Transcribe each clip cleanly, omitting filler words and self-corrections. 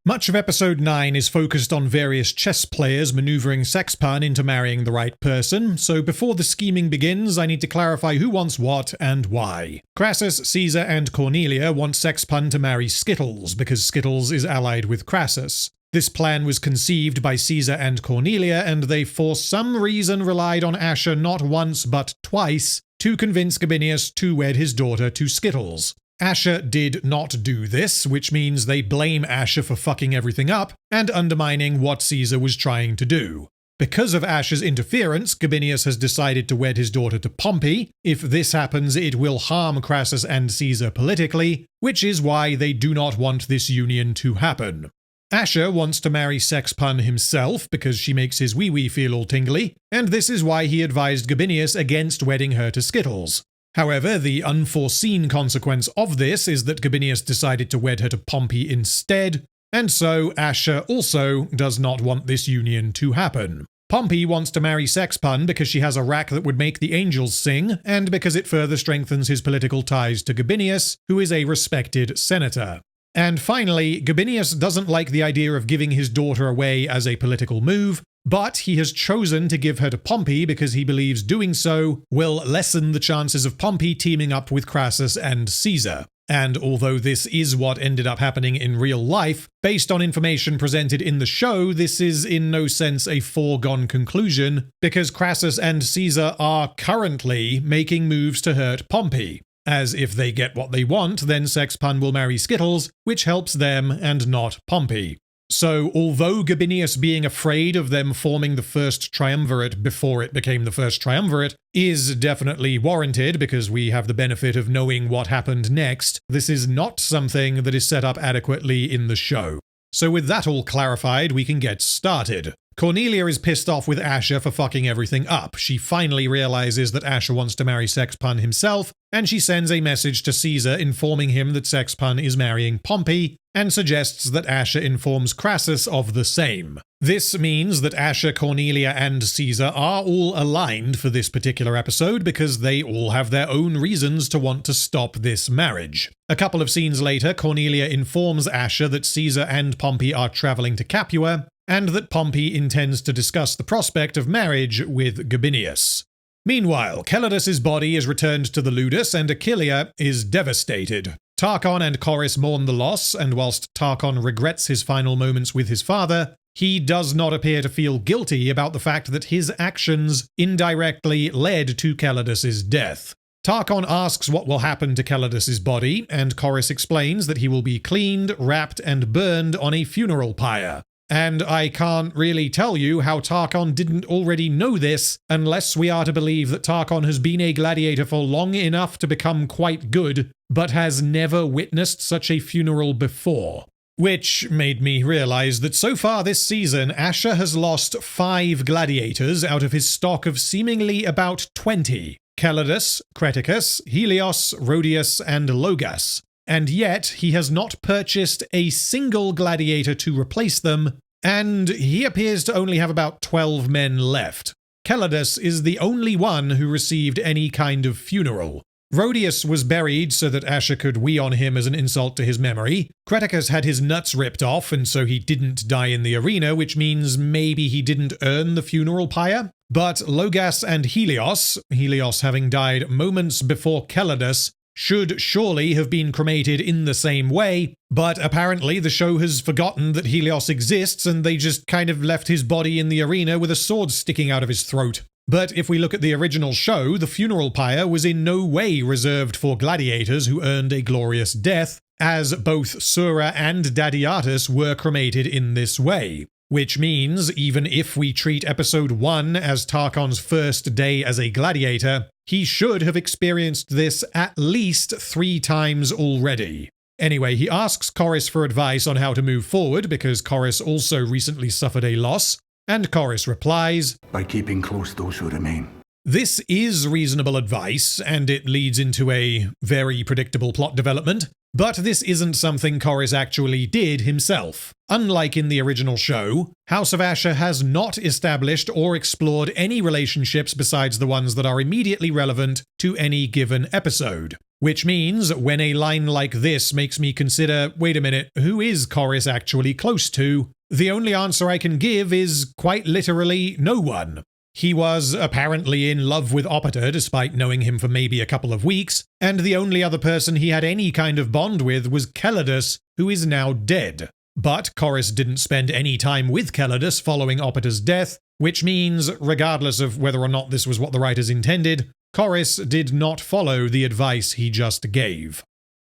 Much of episode 9 is focused on various chess players maneuvering Sexpan into marrying the right person, so before the scheming begins, I need to clarify who wants what and why. Crassus, Caesar, and Cornelia want Sexpan to marry Skittles, because Skittles is allied with Crassus. This plan was conceived by Caesar and Cornelia, and they for some reason relied on Ashur not once but twice to convince Gabinius to wed his daughter to Skittles. Ashur did not do this, which means they blame Ashur for fucking everything up and undermining what Caesar was trying to do. Because of Ashur's interference, Gabinius has decided to wed his daughter to Pompey. If this happens, it will harm Crassus and Caesar politically, which is why they do not want this union to happen. Ashur wants to marry Sexpan himself because she makes his wee-wee feel all tingly, and this is why he advised Gabinius against wedding her to Skittles. However, the unforeseen consequence of this is that Gabinius decided to wed her to Pompey instead, and so Ashur also does not want this union to happen. Pompey wants to marry Sexpan because she has a rack that would make the angels sing, and because it further strengthens his political ties to Gabinius, who is a respected senator. And finally, Gabinius doesn't like the idea of giving his daughter away as a political move, but he has chosen to give her to Pompey because he believes doing so will lessen the chances of Pompey teaming up with Crassus and Caesar. And although this is what ended up happening in real life, based on information presented in the show, this is in no sense a foregone conclusion, because Crassus and Caesar are currently making moves to hurt Pompey. As if they get what they want, then Sexpan will marry Skittles, which helps them and not Pompey. So, although Gabinius being afraid of them forming the first triumvirate before it became the first triumvirate is definitely warranted because we have the benefit of knowing what happened next, this is not something that is set up adequately in the show. So with that all clarified, we can get started. Cornelia is pissed off with Ashur for fucking everything up. She finally realizes that Ashur wants to marry Sexpan himself, and she sends a message to Caesar informing him that Sexpan is marrying Pompey, and suggests that Ashur informs Crassus of the same. This means that Ashur, Cornelia, and Caesar are all aligned for this particular episode because they all have their own reasons to want to stop this marriage. A couple of scenes later, Cornelia informs Ashur that Caesar and Pompey are traveling to Capua, and that Pompey intends to discuss the prospect of marriage with Gabinius. Meanwhile, Calidus' body is returned to the Ludus, and Aquileia is devastated. Tarchon and Chorus mourn the loss, and whilst Tarchon regrets his final moments with his father, he does not appear to feel guilty about the fact that his actions indirectly led to Calidus' death. Tarchon asks what will happen to Calidus' body, and Chorus explains that he will be cleaned, wrapped, and burned on a funeral pyre. And I can't really tell you how Tarchon didn't already know this, unless we are to believe that Tarchon has been a gladiator for long enough to become quite good, but has never witnessed such a funeral before. Which made me realize that so far this season, Ashur has lost 5 gladiators out of his stock of seemingly about 20. Calidus, Creticus, Helios, Rhodius, and Logas. And yet, he has not purchased a single gladiator to replace them, and he appears to only have about 12 men left. Calidus is the only one who received any kind of funeral. Rhodius was buried so that Ashur could wee on him as an insult to his memory. Creticus had his nuts ripped off, and so he didn't die in the arena, which means maybe he didn't earn the funeral pyre. But Logas and Helios having died moments before Calidus, should surely have been cremated in the same way, but apparently the show has forgotten that Helios exists and they just kind of left his body in the arena with a sword sticking out of his throat. But if we look at the original show, the funeral pyre was in no way reserved for gladiators who earned a glorious death, as both Sura and Dadiatus were cremated in this way. Which means, even if we treat episode 1 as Tarchon's first day as a gladiator, he should have experienced this at least 3 times already. Anyway, he asks Chorus for advice on how to move forward because Chorus also recently suffered a loss, and Chorus replies, "By keeping close those who remain." This is reasonable advice, and it leads into a very predictable plot development, but this isn't something Chorus actually did himself. Unlike in the original show, House of Ashur has not established or explored any relationships besides the ones that are immediately relevant to any given episode. Which means when a line like this makes me consider, wait a minute, who is Chorus actually close to? The only answer I can give is quite literally no one. He was apparently in love with Opiter despite knowing him for maybe a couple of weeks, and the only other person he had any kind of bond with was Calidus, who is now dead. But Chorus didn't spend any time with Calidus following Opiter's death, which means, regardless of whether or not this was what the writers intended, Chorus did not follow the advice he just gave.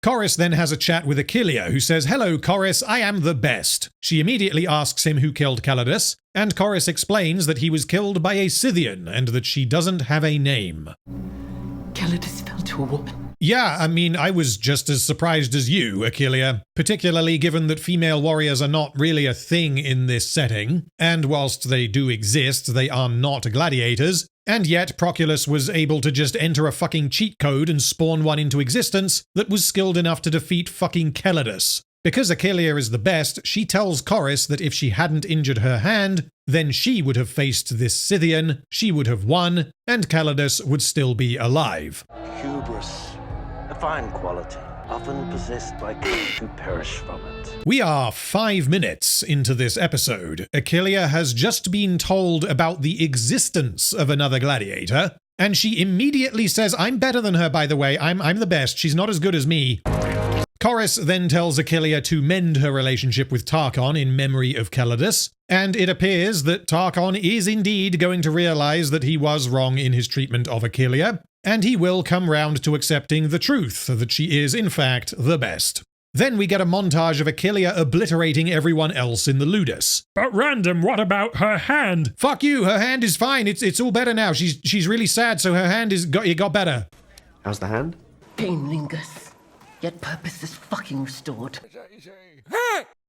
Chorus then has a chat with Achillea, who says, "Hello, Chorus, I am the best." She immediately asks him who killed Calidus, and Chorus explains that he was killed by a Scythian and that she doesn't have a name. Calidus fell to a woman. Yeah, I mean, I was just as surprised as you, Achillea, particularly given that female warriors are not really a thing in this setting, and whilst they do exist, they are not gladiators, and yet Proculus was able to just enter a fucking cheat code and spawn one into existence that was skilled enough to defeat fucking Calidus. Because Achillea is the best, she tells Chorus that if she hadn't injured her hand, then she would have faced this Scythian, she would have won, and Calidus would still be alive. Hubris, a fine quality, often possessed by kings who perish from it. We are 5 minutes into this episode. Achillea has just been told about the existence of another gladiator, and she immediately says, "I'm better than her, by the way, I'm the best, she's not as good as me." Chorus then tells Achillea to mend her relationship with Tarchon in memory of Calidus, and it appears that Tarchon is indeed going to realize that he was wrong in his treatment of Achillea, and he will come round to accepting the truth that she is, in fact, the best. Then we get a montage of Achillea obliterating everyone else in the ludus. But Random, what about her hand? Fuck you, her hand is fine, it's all better now, she's really sad, so her hand it got better. How's the hand? Pain lingers, yet purpose is fucking restored.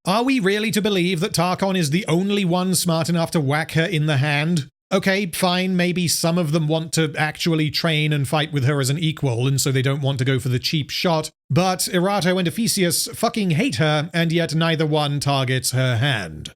Are we really to believe that Tarchon is the only one smart enough to whack her in the hand? Okay, fine, maybe some of them want to actually train and fight with her as an equal, and so they don't want to go for the cheap shot, but Erato and Ephesius fucking hate her, and yet neither one targets her hand.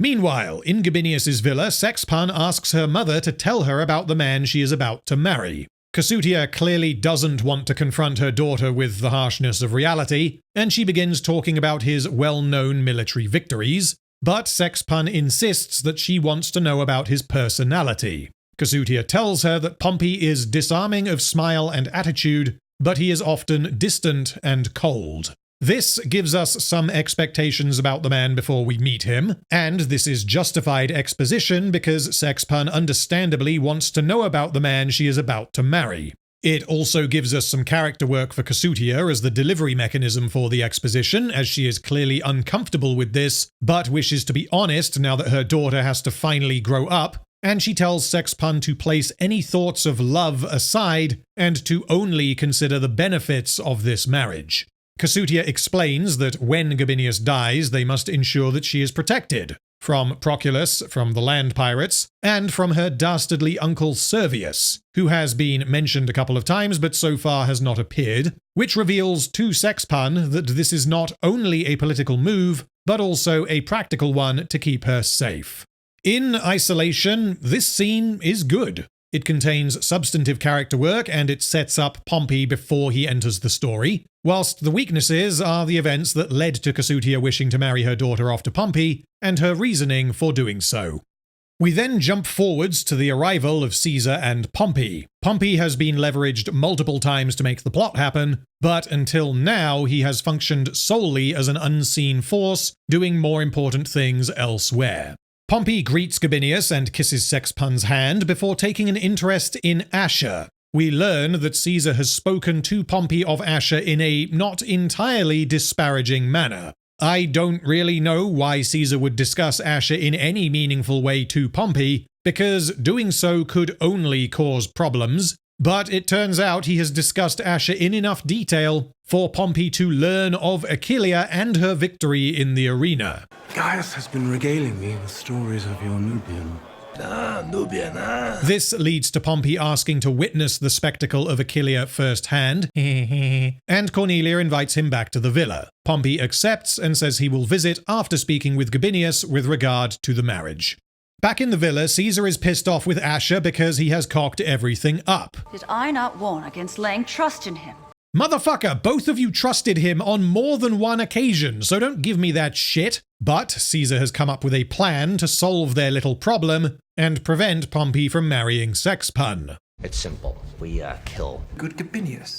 Meanwhile, in Gabinius's villa, Sexpan asks her mother to tell her about the man she is about to marry. Casutia clearly doesn't want to confront her daughter with the harshness of reality, and she begins talking about his well-known military victories, but Sexpan insists that she wants to know about his personality. Casutia tells her that Pompey is disarming of smile and attitude, but he is often distant and cold. This gives us some expectations about the man before we meet him, and this is justified exposition because Sexpan understandably wants to know about the man she is about to marry. It also gives us some character work for Casutia as the delivery mechanism for the exposition, as she is clearly uncomfortable with this, but wishes to be honest now that her daughter has to finally grow up, and she tells Sexpan to place any thoughts of love aside and to only consider the benefits of this marriage. Casutia explains that when Gabinius dies, they must ensure that she is protected. From Proculus, from the land pirates, and from her dastardly uncle Servius, who has been mentioned a couple of times but so far has not appeared, which reveals to Sexpan that this is not only a political move, but also a practical one to keep her safe. In isolation, this scene is good. It contains substantive character work and it sets up Pompey before he enters the story, whilst the weaknesses are the events that led to Casutia wishing to marry her daughter off to Pompey, and her reasoning for doing so. We then jump forwards to the arrival of Caesar and Pompey. Pompey has been leveraged multiple times to make the plot happen, but until now he has functioned solely as an unseen force, doing more important things elsewhere. Pompey greets Gabinius and kisses Sexpan's hand before taking an interest in Ashur. We learn that Caesar has spoken to Pompey of Ashur in a not entirely disparaging manner. I don't really know why Caesar would discuss Ashur in any meaningful way to Pompey, because doing so could only cause problems, but it turns out he has discussed Ashur in enough detail for Pompey to learn of Achillea and her victory in the arena. Gaius has been regaling me with stories of your Nubian. This leads to Pompey asking to witness the spectacle of Achillea firsthand, and Cornelia invites him back to the villa. Pompey accepts and says he will visit after speaking with Gabinius with regard to the marriage. Back in the villa, Caesar is pissed off with Ashur because he has cocked everything up. Did I not warn against laying trust in him? Motherfucker, both of you trusted him on more than one occasion, so don't give me that shit. But Caesar has come up with a plan to solve their little problem and prevent Pompey from marrying Sexpun. It's simple. We kill. Good Gabinius.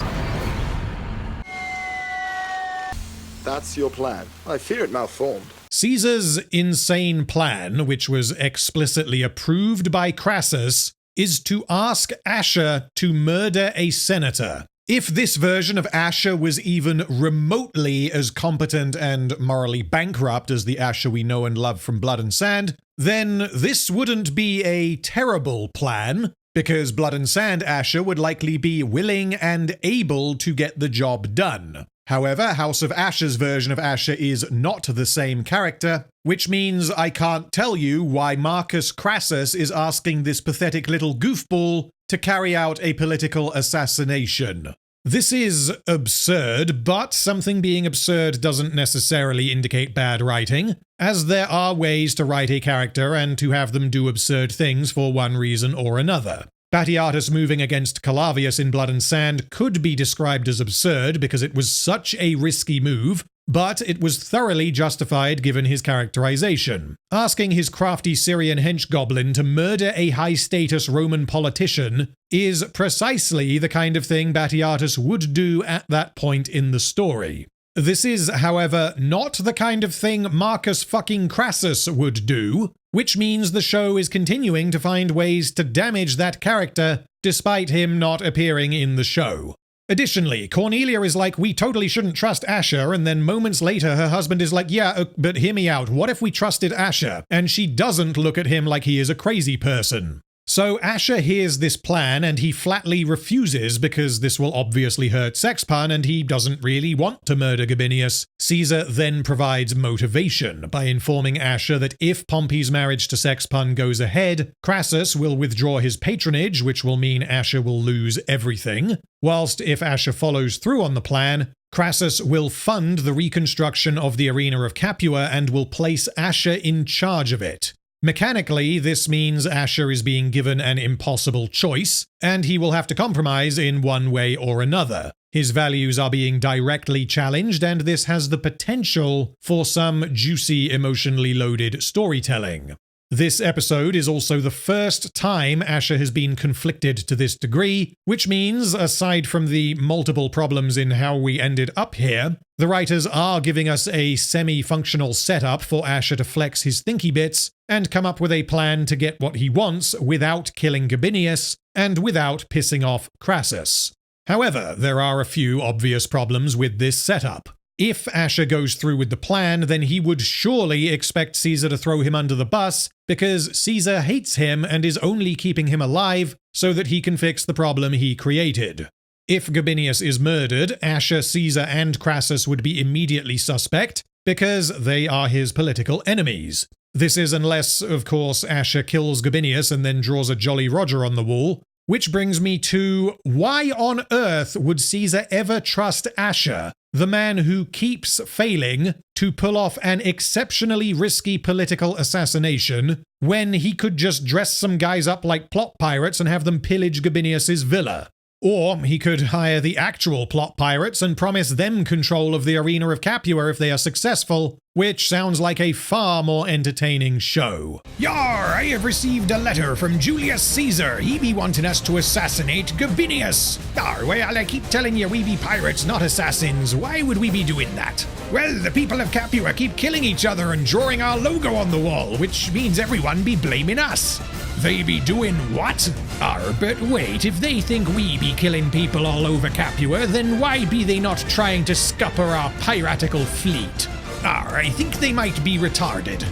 That's your plan. I fear it malformed. Caesar's insane plan, which was explicitly approved by Crassus, is to ask Ashur to murder a senator. If this version of Ashur was even remotely as competent and morally bankrupt as the Ashur we know and love from Blood and Sand, then this wouldn't be a terrible plan, because Blood and Sand Ashur would likely be willing and able to get the job done. However, House of Ashur's version of Ashur is not the same character, which means I can't tell you why Marcus Crassus is asking this pathetic little goofball to carry out a political assassination. This is absurd, but something being absurd doesn't necessarily indicate bad writing, as there are ways to write a character and to have them do absurd things for one reason or another. Batiatus moving against Calavius in Blood and Sand could be described as absurd because it was such a risky move, but it was thoroughly justified given his characterization. Asking his crafty Syrian henchgoblin to murder a high-status Roman politician is precisely the kind of thing Batiatus would do at that point in the story. This is, however, not the kind of thing Marcus fucking Crassus would do, which means the show is continuing to find ways to damage that character despite him not appearing in the show. Additionally, Cornelia is like, we totally shouldn't trust Ashur, and then moments later her husband is like, yeah, but hear me out, what if we trusted Ashur? And she doesn't look at him like he is a crazy person. So Ashur hears this plan and he flatly refuses because this will obviously hurt Sexpun and he doesn't really want to murder Gabinius. Caesar then provides motivation by informing Ashur that if Pompey's marriage to Sexpun goes ahead, Crassus will withdraw his patronage, which will mean Ashur will lose everything, whilst if Ashur follows through on the plan, Crassus will fund the reconstruction of the arena of Capua and will place Ashur in charge of it. Mechanically, this means Ashur is being given an impossible choice, and he will have to compromise in one way or another. His values are being directly challenged, and this has the potential for some juicy, emotionally loaded storytelling. This episode is also the first time Ashur has been conflicted to this degree, which means, aside from the multiple problems in how we ended up here, the writers are giving us a semi-functional setup for Ashur to flex his thinky bits and come up with a plan to get what he wants without killing Gabinius and without pissing off Crassus. However, there are a few obvious problems with this setup. If Ashur goes through with the plan, then he would surely expect Caesar to throw him under the bus because Caesar hates him and is only keeping him alive so that he can fix the problem he created. If Gabinius is murdered, Ashur, Caesar, and Crassus would be immediately suspect because they are his political enemies. This is unless, of course, Ashur kills Gabinius and then draws a Jolly Roger on the wall. Which brings me to, why on earth would Caesar ever trust Ashur, the man who keeps failing to pull off an exceptionally risky political assassination, when he could just dress some guys up like plot pirates and have them pillage Gabinius's villa? Or he could hire the actual plot pirates and promise them control of the arena of Capua if they are successful, which sounds like a far more entertaining show. Yar, I have received a letter from Julius Caesar. He be wanting us to assassinate Gabinius. Well, I keep telling you we be pirates, not assassins. Why would we be doing that? Well, the people of Capua keep killing each other and drawing our logo on the wall, which means everyone be blaming us. They be doing what? But wait, if they think we be killing people all over Capua, then why be they not trying to scupper our piratical fleet? I think they might be retarded.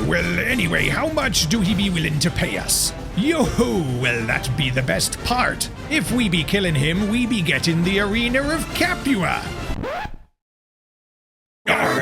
Well, anyway, how much do he be willing to pay us? Yo-ho, well, that be the best part. If we be killing him, we be getting the arena of Capua.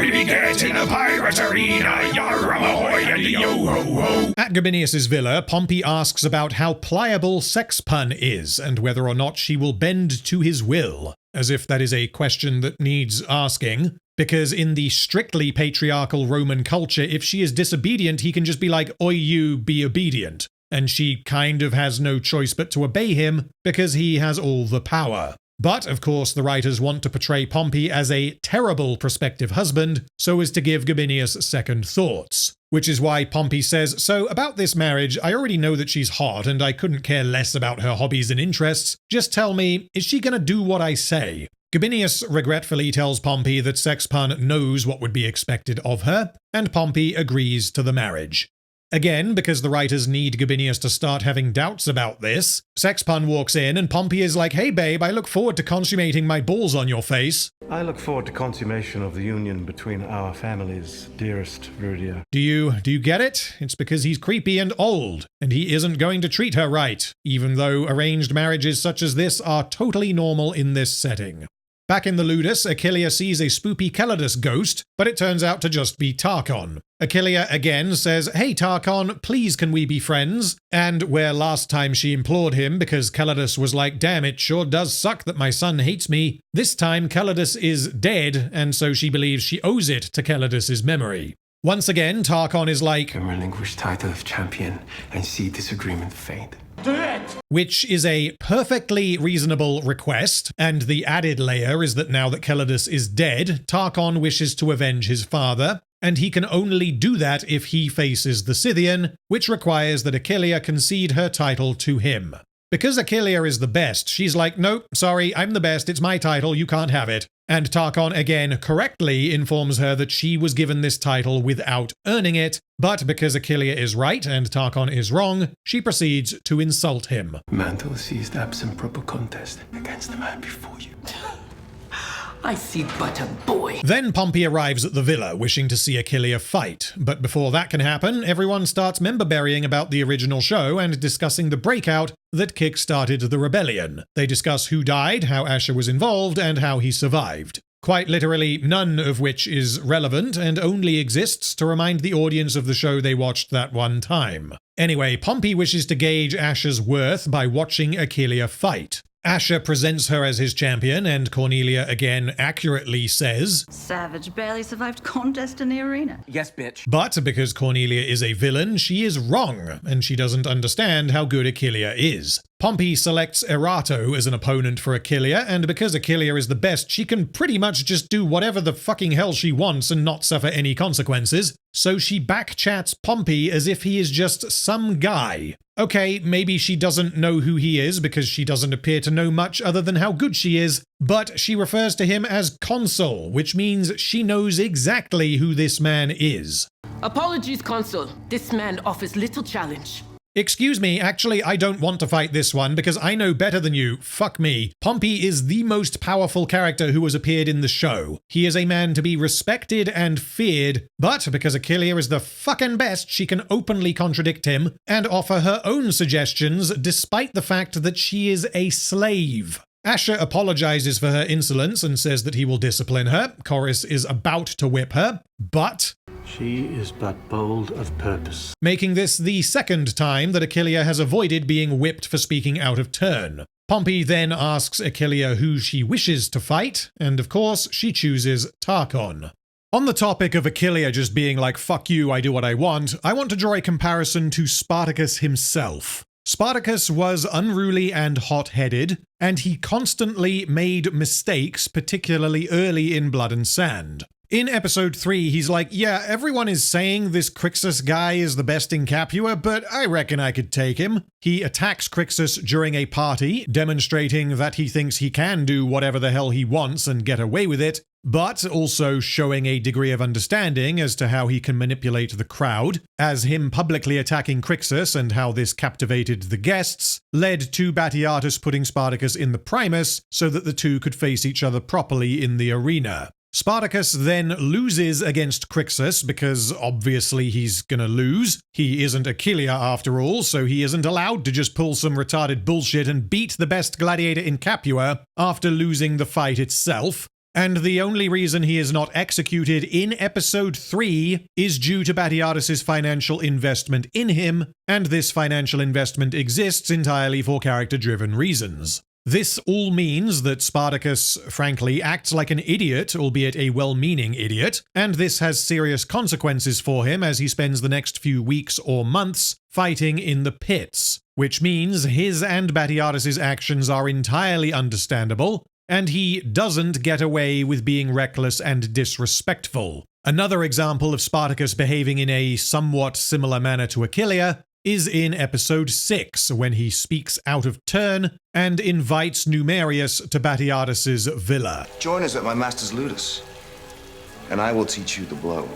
We be getting a pirate arena, yar-a-ahoy and yo-ho-ho. At Gabinius's villa, Pompey asks about how pliable Sexpun is and whether or not she will bend to his will, as if that is a question that needs asking. Because in the strictly patriarchal Roman culture, if she is disobedient, he can just be like, oi, you, be obedient. And she kind of has no choice but to obey him because he has all the power. But, of course, the writers want to portray Pompey as a terrible prospective husband so as to give Gabinius second thoughts. Which is why Pompey says, so about this marriage, I already know that she's hot and I couldn't care less about her hobbies and interests. Just tell me, is she gonna do what I say? Gabinius regretfully tells Pompey that Sexpan knows what would be expected of her, and Pompey agrees to the marriage. Again, because the writers need Gabinius to start having doubts about this, Sexpan walks in and Pompey is like, hey babe, I look forward to consummating my balls on your face. I look forward to consummation of the union between our families, dearest Rudia. Do you get it? It's because he's creepy and old, and he isn't going to treat her right, even though arranged marriages such as this are totally normal in this setting. Back in the Ludus, Achillea sees a spoopy Calidus ghost, but it turns out to just be Tarchon. Achillea again says, hey Tarchon, please can we be friends? And where last time she implored him because Calidus was like, damn, it sure does suck that my son hates me, this time Calidus is dead, and so she believes she owes it to Calidus's memory. Once again, Tarchon is like, can relinquish title of champion and see disagreement fade. Which is a perfectly reasonable request, and the added layer is that now that Calidus is dead, Tarchon wishes to avenge his father, and he can only do that if he faces the Scythian, which requires that Achillea concede her title to him. Because Achillea is the best, she's like, nope, sorry, I'm the best, it's my title, you can't have it. And Tarchon again correctly informs her that she was given this title without earning it, but because Achillea is right and Tarchon is wrong, she proceeds to insult him. Mantle seized absent proper contest against the man before you. I see but a boy. Then Pompey arrives at the villa, wishing to see Achillea fight. But before that can happen, everyone starts member burying about the original show and discussing the breakout that kick-started the rebellion. They discuss who died, how Ashur was involved, and how he survived. Quite literally, none of which is relevant and only exists to remind the audience of the show they watched that one time. Anyway, Pompey wishes to gauge Ashur's worth by watching Achillea fight. Ashur presents her as his champion, and Cornelia again accurately says, Savage barely survived contest in the arena. Yes, bitch. But because Cornelia is a villain, she is wrong, and she doesn't understand how good Achillea is. Pompey selects Erato as an opponent for Achillea, and because Achillea is the best, she can pretty much just do whatever the fucking hell she wants and not suffer any consequences, so she backchats Pompey as if he is just some guy. Okay, maybe she doesn't know who he is because she doesn't appear to know much other than how good she is, but she refers to him as Consul, which means she knows exactly who this man is. Apologies, Consul. This man offers little challenge. Excuse me, actually, I don't want to fight this one because I know better than you. Fuck me. Pompey is the most powerful character who has appeared in the show. He is a man to be respected and feared, but because Achillea is the fucking best, she can openly contradict him and offer her own suggestions despite the fact that she is a slave. Ashur apologizes for her insolence and says that he will discipline her. Chorus is about to whip her, but She is but bold of purpose. making this the second time that Achillea has avoided being whipped for speaking out of turn. Pompey then asks Achillea who she wishes to fight, and of course she chooses Tarchon. On the topic of Achillea just being like, fuck you, I do what I want to draw a comparison to Spartacus himself. Spartacus was unruly and hot-headed, and he constantly made mistakes, particularly early in Blood and Sand. In episode 3, he's like, yeah, everyone is saying this Crixus guy is the best in Capua, but I reckon I could take him. He attacks Crixus during a party, demonstrating that he thinks he can do whatever the hell he wants and get away with it, but also showing a degree of understanding as to how he can manipulate the crowd, as him publicly attacking Crixus and how this captivated the guests led to Batiatus putting Spartacus in the Primus so that the two could face each other properly in the arena. Spartacus then loses against Crixus because obviously he's gonna lose. He isn't Achillea after all, so he isn't allowed to just pull some retarded bullshit and beat the best gladiator in Capua after losing the fight itself. And the only reason he is not executed in episode 3 is due to Batiatus's financial investment in him, and this financial investment exists entirely for character-driven reasons. This all means that Spartacus, frankly, acts like an idiot, albeit a well-meaning idiot, and this has serious consequences for him as he spends the next few weeks or months fighting in the pits, which means his and Batiatus's actions are entirely understandable, and he doesn't get away with being reckless and disrespectful. Another example of Spartacus behaving in a somewhat similar manner to Aquileia is in episode 6, when he speaks out of turn and invites Numerius to Batiatus's villa. Join us at my master's ludus, and I will teach you the blow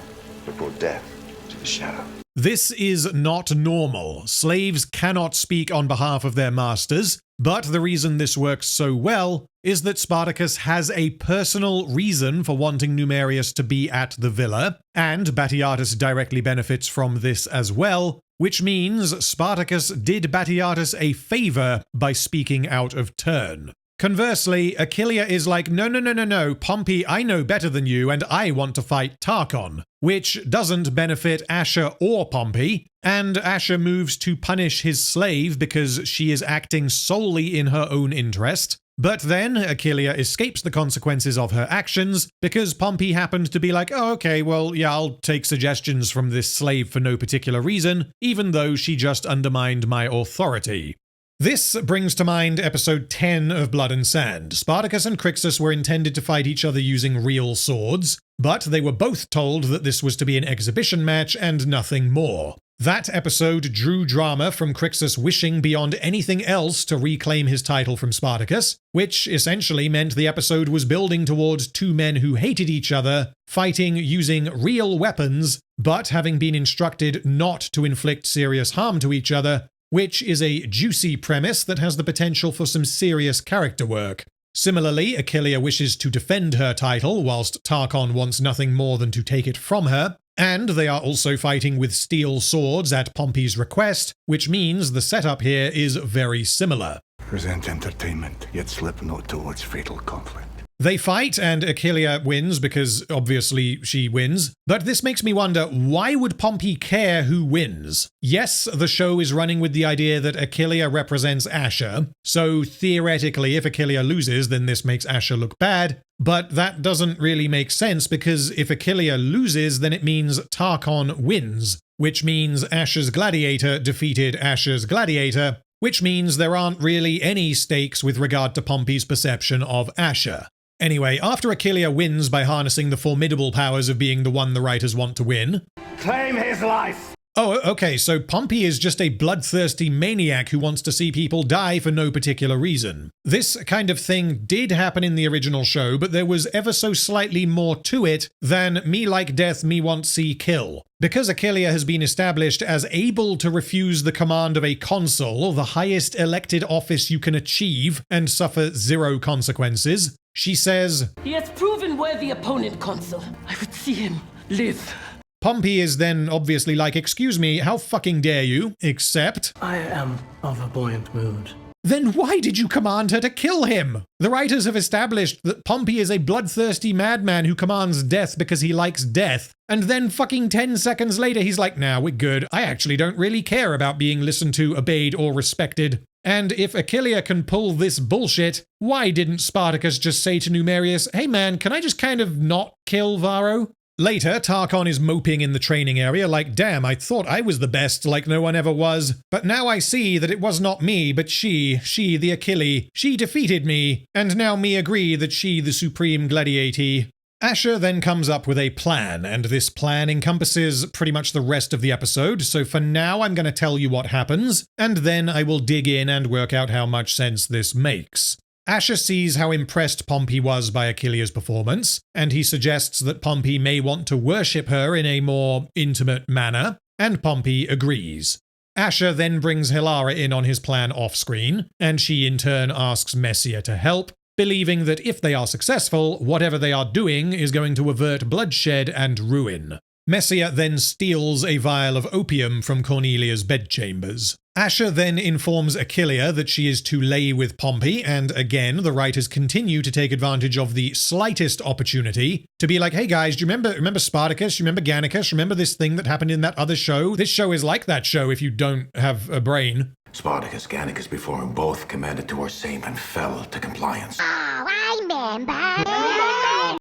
that brought death to the shadow. This is not normal. Slaves cannot speak on behalf of their masters, but the reason this works so well is that Spartacus has a personal reason for wanting Numerius to be at the villa, and Batiatus directly benefits from this as well, which means Spartacus did Batiatus a favor by speaking out of turn. Conversely, Aquileia is like, no, Pompey, I know better than you, and I want to fight Tarchon, which doesn't benefit Ashur or Pompey, and Ashur moves to punish his slave because she is acting solely in her own interest. But then Aquileia escapes the consequences of her actions because Pompey happened to be like, oh, okay, well, yeah, I'll take suggestions from this slave for no particular reason, even though she just undermined my authority. This brings to mind episode 10 of Blood and Sand. Spartacus and Crixus were intended to fight each other using real swords, but they were both told that this was to be an exhibition match and nothing more. That episode drew drama from Crixus wishing beyond anything else to reclaim his title from Spartacus, which essentially meant the episode was building towards two men who hated each other, fighting using real weapons, but having been instructed not to inflict serious harm to each other, which is a juicy premise that has the potential for some serious character work. Similarly, Aquileia wishes to defend her title, whilst Tarchon wants nothing more than to take it from her, and they are also fighting with steel swords at Pompey's request, which means the setup here is very similar. Present entertainment, yet slip not towards fatal conflict. They fight, and Aquileia wins because obviously she wins. But this makes me wonder, why would Pompey care who wins? Yes, the show is running with the idea that Aquileia represents Ashur, so theoretically if Aquileia loses, then this makes Ashur look bad. But that doesn't really make sense because if Aquileia loses, then it means Tarchon wins, which means Ashur's gladiator defeated Ashur's gladiator, which means there aren't really any stakes with regard to Pompey's perception of Ashur. Anyway, after Aquileia wins by harnessing the formidable powers of being the one the writers want to win... Claim his life! Oh, okay, so Pompey is just a bloodthirsty maniac who wants to see people die for no particular reason. This kind of thing did happen in the original show, but there was ever so slightly more to it than me like death, me want see kill. Because Aquileia has been established as able to refuse the command of a consul, the highest elected office you can achieve, and suffer zero consequences, she says, He has proven worthy opponent, Consul. I would see him live. Pompey is then obviously like, excuse me, how fucking dare you? Except... I am of a buoyant mood. Then why did you command her to kill him? The writers have established that Pompey is a bloodthirsty madman who commands death because he likes death. And then fucking 10 seconds later he's like, nah, we're good. I actually don't really care about being listened to, obeyed, or respected. And if Aquileia can pull this bullshit, why didn't Spartacus just say to Numerius, hey man, can I just kind of not kill Varro? Later, Tarchon is moping in the training area like, damn, I thought I was the best like no one ever was. But now I see that it was not me, but she the Achille. She defeated me, and now me agree that she the supreme gladiator. Ashur then comes up with a plan, and this plan encompasses pretty much the rest of the episode, so for now I'm going to tell you what happens, and then I will dig in and work out how much sense this makes. Ashur sees how impressed Pompey was by Aquileia's performance, and he suggests that Pompey may want to worship her in a more intimate manner, and Pompey agrees. Ashur then brings Hilara in on his plan off-screen, and she in turn asks Messia to help, believing that if they are successful, whatever they are doing is going to avert bloodshed and ruin. Messia then steals a vial of opium from Cornelia's bedchambers. Ashur then informs Aquileia that she is to lay with Pompey, and again, the writers continue to take advantage of the slightest opportunity to be like, hey guys, do you remember Spartacus? You remember Gannicus? Remember this thing that happened in that other show? This show is like that show if you don't have a brain. Spartacus, Gannicus before him both commanded to our same and fell to compliance.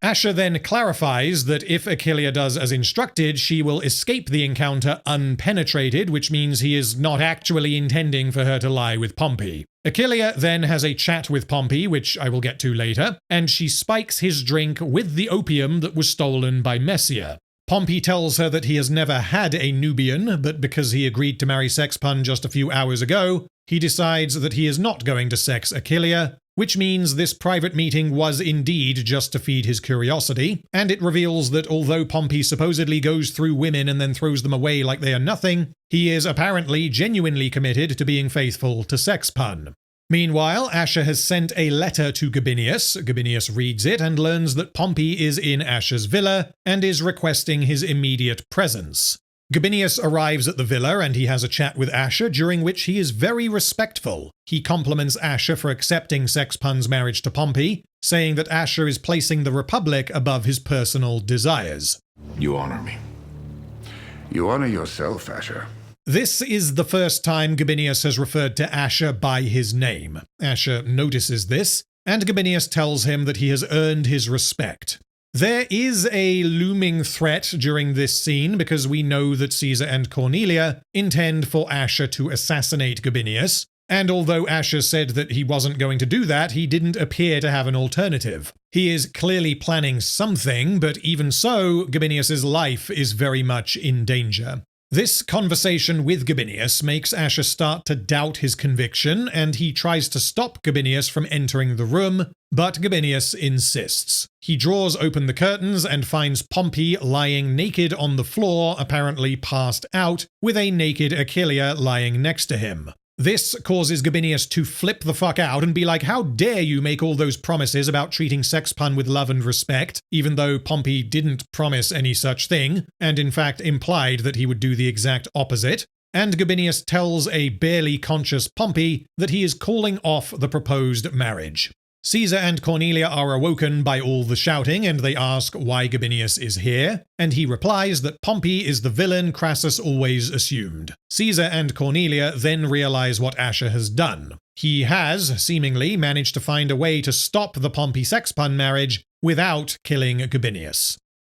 And Ashur then clarifies that if Aquileia does as instructed, she will escape the encounter unpenetrated, which means he is not actually intending for her to lie with Pompey. Aquileia then has a chat with Pompey, which I will get to later, and she spikes his drink with the opium that was stolen by Messia. Pompey tells her that he has never had a Nubian, but because he agreed to marry Sexpun just a few hours ago, he decides that he is not going to sex Aquileia, which means this private meeting was indeed just to feed his curiosity, and it reveals that although Pompey supposedly goes through women and then throws them away like they are nothing, he is apparently genuinely committed to being faithful to Sexpun. Meanwhile, Ashur has sent a letter to Gabinius. Gabinius reads it and learns that Pompey is in Ashur's villa and is requesting his immediate presence. Gabinius arrives at the villa and he has a chat with Ashur, during which he is very respectful. He compliments Ashur for accepting Sexpun's marriage to Pompey, saying that Ashur is placing the Republic above his personal desires. You honor me. You honor yourself, Ashur. This is the first time Gabinius has referred to Ashur by his name. Ashur notices this, and Gabinius tells him that he has earned his respect. There is a looming threat during this scene because we know that Caesar and Cornelia intend for Ashur to assassinate Gabinius, and although Ashur said that he wasn't going to do that, he didn't appear to have an alternative. He is clearly planning something, but even so, Gabinius's life is very much in danger. This conversation with Gabinius makes Ashur start to doubt his conviction, and he tries to stop Gabinius from entering the room, but Gabinius insists. He draws open the curtains and finds Pompey lying naked on the floor, apparently passed out, with a naked Aquileia lying next to him. This causes Gabinius to flip the fuck out and be like, how dare you make all those promises about treating Sexpun with love and respect, even though Pompey didn't promise any such thing, and in fact implied that he would do the exact opposite. And Gabinius tells a barely conscious Pompey that he is calling off the proposed marriage. Caesar and Cornelia are awoken by all the shouting, and they ask why Gabinius is here, and he replies that Pompey is the villain Crassus always assumed. Caesar and Cornelia then realize what Ashur has done. He has, seemingly, managed to find a way to stop the Pompey-Sexpun marriage without killing Gabinius.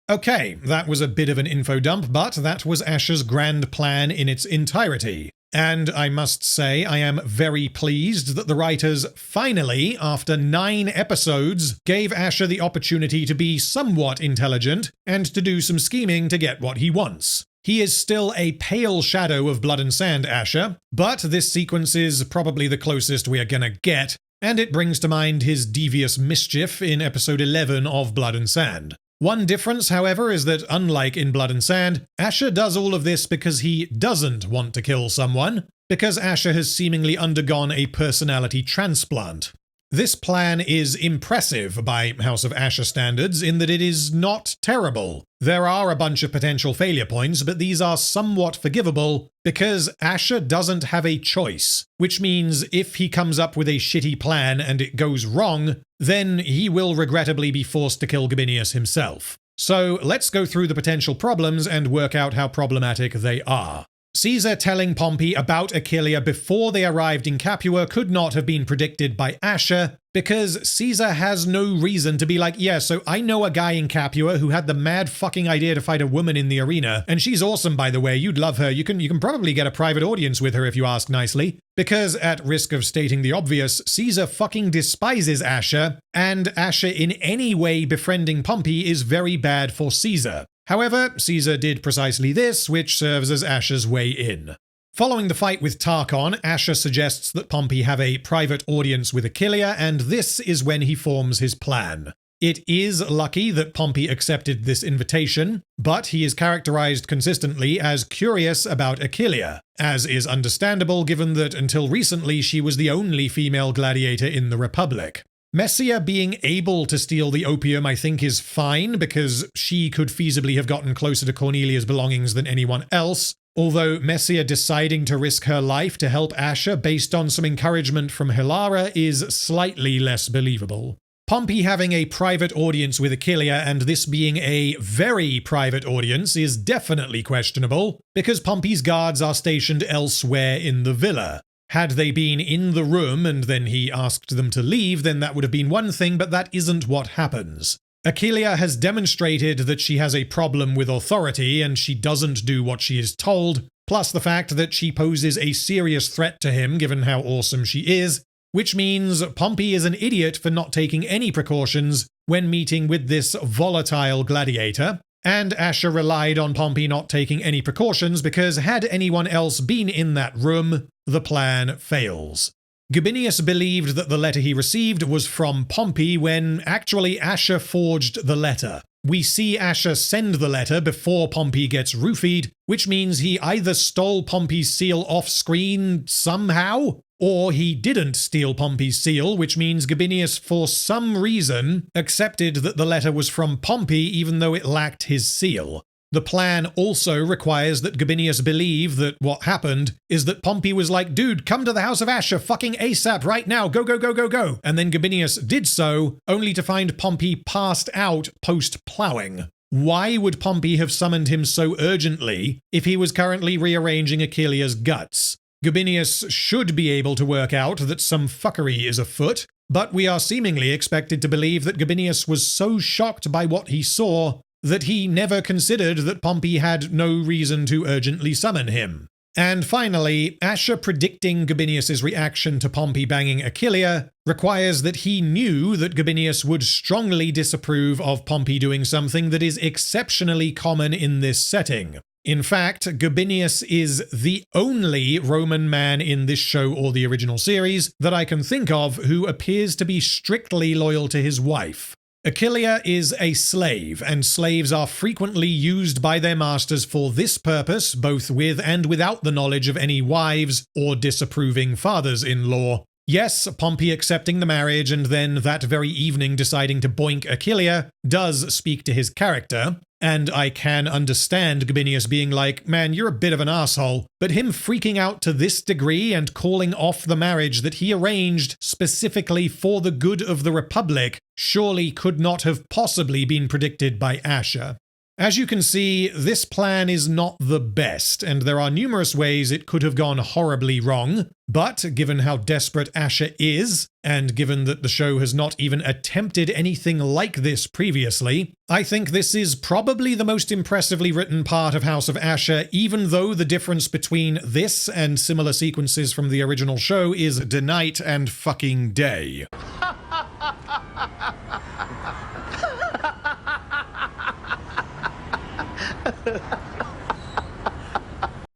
Okay, that was a bit of an info dump, but that was Ashur's grand plan in its entirety. And I must say, I am very pleased that the writers finally, after 9 episodes, gave Ashur the opportunity to be somewhat intelligent and to do some scheming to get what he wants. He is still a pale shadow of Blood and Sand Ashur, but this sequence is probably the closest we are gonna get, and it brings to mind his devious mischief in episode 11 of Blood and Sand. One difference, however, is that unlike in Blood and Sand, Ashur does all of this because he doesn't want to kill someone, because Ashur has seemingly undergone a personality transplant. This plan is impressive by House of Ashur standards in that it is not terrible. There are a bunch of potential failure points, but these are somewhat forgivable because Ashur doesn't have a choice, which means if he comes up with a shitty plan and it goes wrong, then he will regrettably be forced to kill Gabinius himself. So let's go through the potential problems and work out how problematic they are. Caesar telling Pompey about Aquileia before they arrived in Capua could not have been predicted by Ashur, because Caesar has no reason to be like, yeah, so I know a guy in Capua who had the mad fucking idea to fight a woman in the arena, and she's awesome, by the way, you'd love her, you can probably get a private audience with her if you ask nicely. Because, at risk of stating the obvious, Caesar fucking despises Ashur, and Ashur in any way befriending Pompey is very bad for Caesar. However, Caesar did precisely this, which serves as Ashur's way in. Following the fight with Tarchon, Ashur suggests that Pompey have a private audience with Aquileia, and this is when he forms his plan. It is lucky that Pompey accepted this invitation, but he is characterized consistently as curious about Aquileia, as is understandable given that until recently she was the only female gladiator in the Republic. Messia being able to steal the opium I think is fine because she could feasibly have gotten closer to Cornelia's belongings than anyone else, although Messia deciding to risk her life to help Ashur based on some encouragement from Hilara is slightly less believable. Pompey having a private audience with Aquileia and this being a very private audience is definitely questionable because Pompey's guards are stationed elsewhere in the villa. Had they been in the room and then he asked them to leave, then that would have been one thing, but that isn't what happens. Achelia has demonstrated that she has a problem with authority and she doesn't do what she is told, plus the fact that she poses a serious threat to him given how awesome she is, which means Pompey is an idiot for not taking any precautions when meeting with this volatile gladiator, and Ashur relied on Pompey not taking any precautions because had anyone else been in that room, the plan fails. Gabinius believed that the letter he received was from Pompey when actually Ashur forged the letter. We see Ashur send the letter before Pompey gets roofied, which means he either stole Pompey's seal off-screen somehow, or he didn't steal Pompey's seal, which means Gabinius for some reason accepted that the letter was from Pompey even though it lacked his seal. The plan also requires that Gabinius believe that what happened is that Pompey was like, dude, come to the House of Ashur fucking ASAP right now, go, go, go, go, go. And then Gabinius did so, only to find Pompey passed out post-plowing. Why would Pompey have summoned him so urgently if he was currently rearranging Achillea's guts? Gabinius should be able to work out that some fuckery is afoot, but we are seemingly expected to believe that Gabinius was so shocked by what he saw that he never considered that Pompey had no reason to urgently summon him. And finally, Ashur predicting Gabinius's reaction to Pompey banging Achelia requires that he knew that Gabinius would strongly disapprove of Pompey doing something that is exceptionally common in this setting. In fact, Gabinius is the only Roman man in this show or the original series that I can think of who appears to be strictly loyal to his wife. Achelia is a slave, and slaves are frequently used by their masters for this purpose, both with and without the knowledge of any wives or disapproving fathers-in-law. Yes, Pompey accepting the marriage and then that very evening deciding to boink Achelia does speak to his character, and I can understand Gabinius being like, man, you're a bit of an asshole, but him freaking out to this degree and calling off the marriage that he arranged specifically for the good of the Republic surely could not have possibly been predicted by Ashur. As you can see, this plan is not the best, and there are numerous ways it could have gone horribly wrong, but given how desperate Ashur is, and given that the show has not even attempted anything like this previously, I think this is probably the most impressively written part of House of Ashur, even though the difference between this and similar sequences from the original show is day night and fucking day.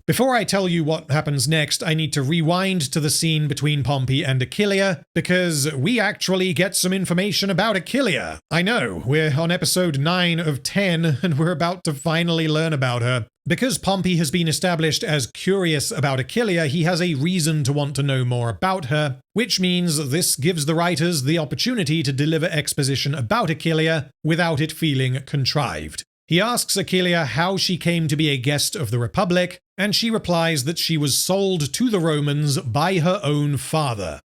Before I tell you what happens next, I need to rewind to the scene between Pompey and Achelia, because we actually get some information about Achelia. I know, we're on episode 9 of 10, and we're about to finally learn about her. Because Pompey has been established as curious about Achelia, he has a reason to want to know more about her, which means this gives the writers the opportunity to deliver exposition about Achelia without it feeling contrived. He asks Achelia how she came to be a guest of the Republic, and she replies that she was sold to the Romans by her own father.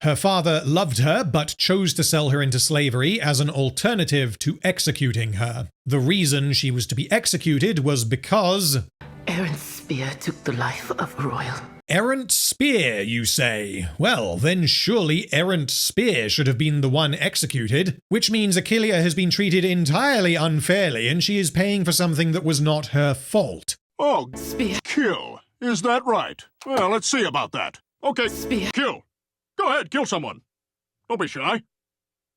Her father loved her, but chose to sell her into slavery as an alternative to executing her. The reason she was to be executed was because Errant spear took the life of a royal. Errant spear, you say? Well, then surely Errant spear should have been the one executed, which means Achelia has been treated entirely unfairly and she is paying for something that was not her fault. Oh, Spear. kill. Is that right? Well, let's see about that. Okay, Spear. kill. Go ahead, kill someone. Don't be shy.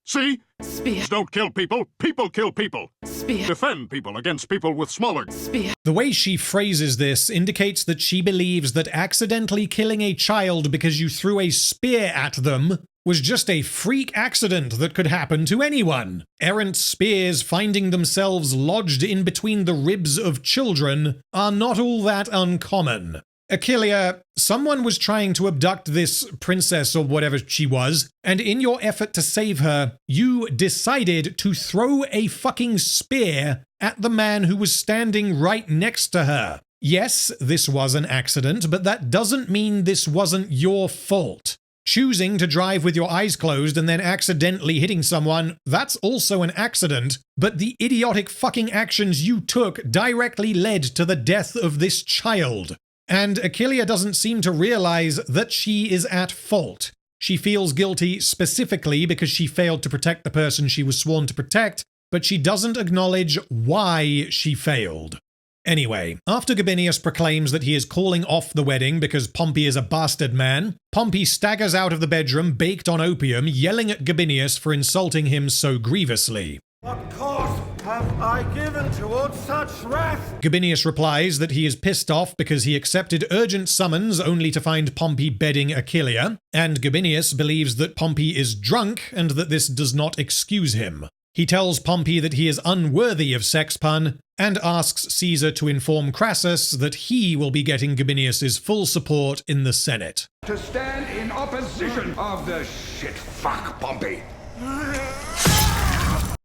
See? Spear. Don't kill people. People kill people. Spear. Defend people against people with smaller... Spear. The way she phrases this indicates that she believes that accidentally killing a child because you threw a spear at them was just a freak accident that could happen to anyone. Errant spears finding themselves lodged in between the ribs of children are not all that uncommon. Achelia, someone was trying to abduct this princess or whatever she was, and in your effort to save her, you decided to throw a fucking spear at the man who was standing right next to her. Yes, this was an accident, but that doesn't mean this wasn't your fault. Choosing to drive with your eyes closed and then accidentally hitting someone, that's also an accident, but the idiotic fucking actions you took directly led to the death of this child. And Achelia doesn't seem to realize that she is at fault. She feels guilty specifically because she failed to protect the person she was sworn to protect, but she doesn't acknowledge why she failed. Anyway, after Gabinius proclaims that he is calling off the wedding because Pompey is a bastard man, Pompey staggers out of the bedroom baked on opium, yelling at Gabinius for insulting him so grievously. What cause have I given towards such wrath? Gabinius replies that he is pissed off because he accepted urgent summons only to find Pompey bedding Achillea, and Gabinius believes that Pompey is drunk and that this does not excuse him. He tells Pompey that he is unworthy of Sexpun, and asks Caesar to inform Crassus that he will be getting Gabinius's full support in the Senate. To stand in opposition of the shit-fuck Pompey.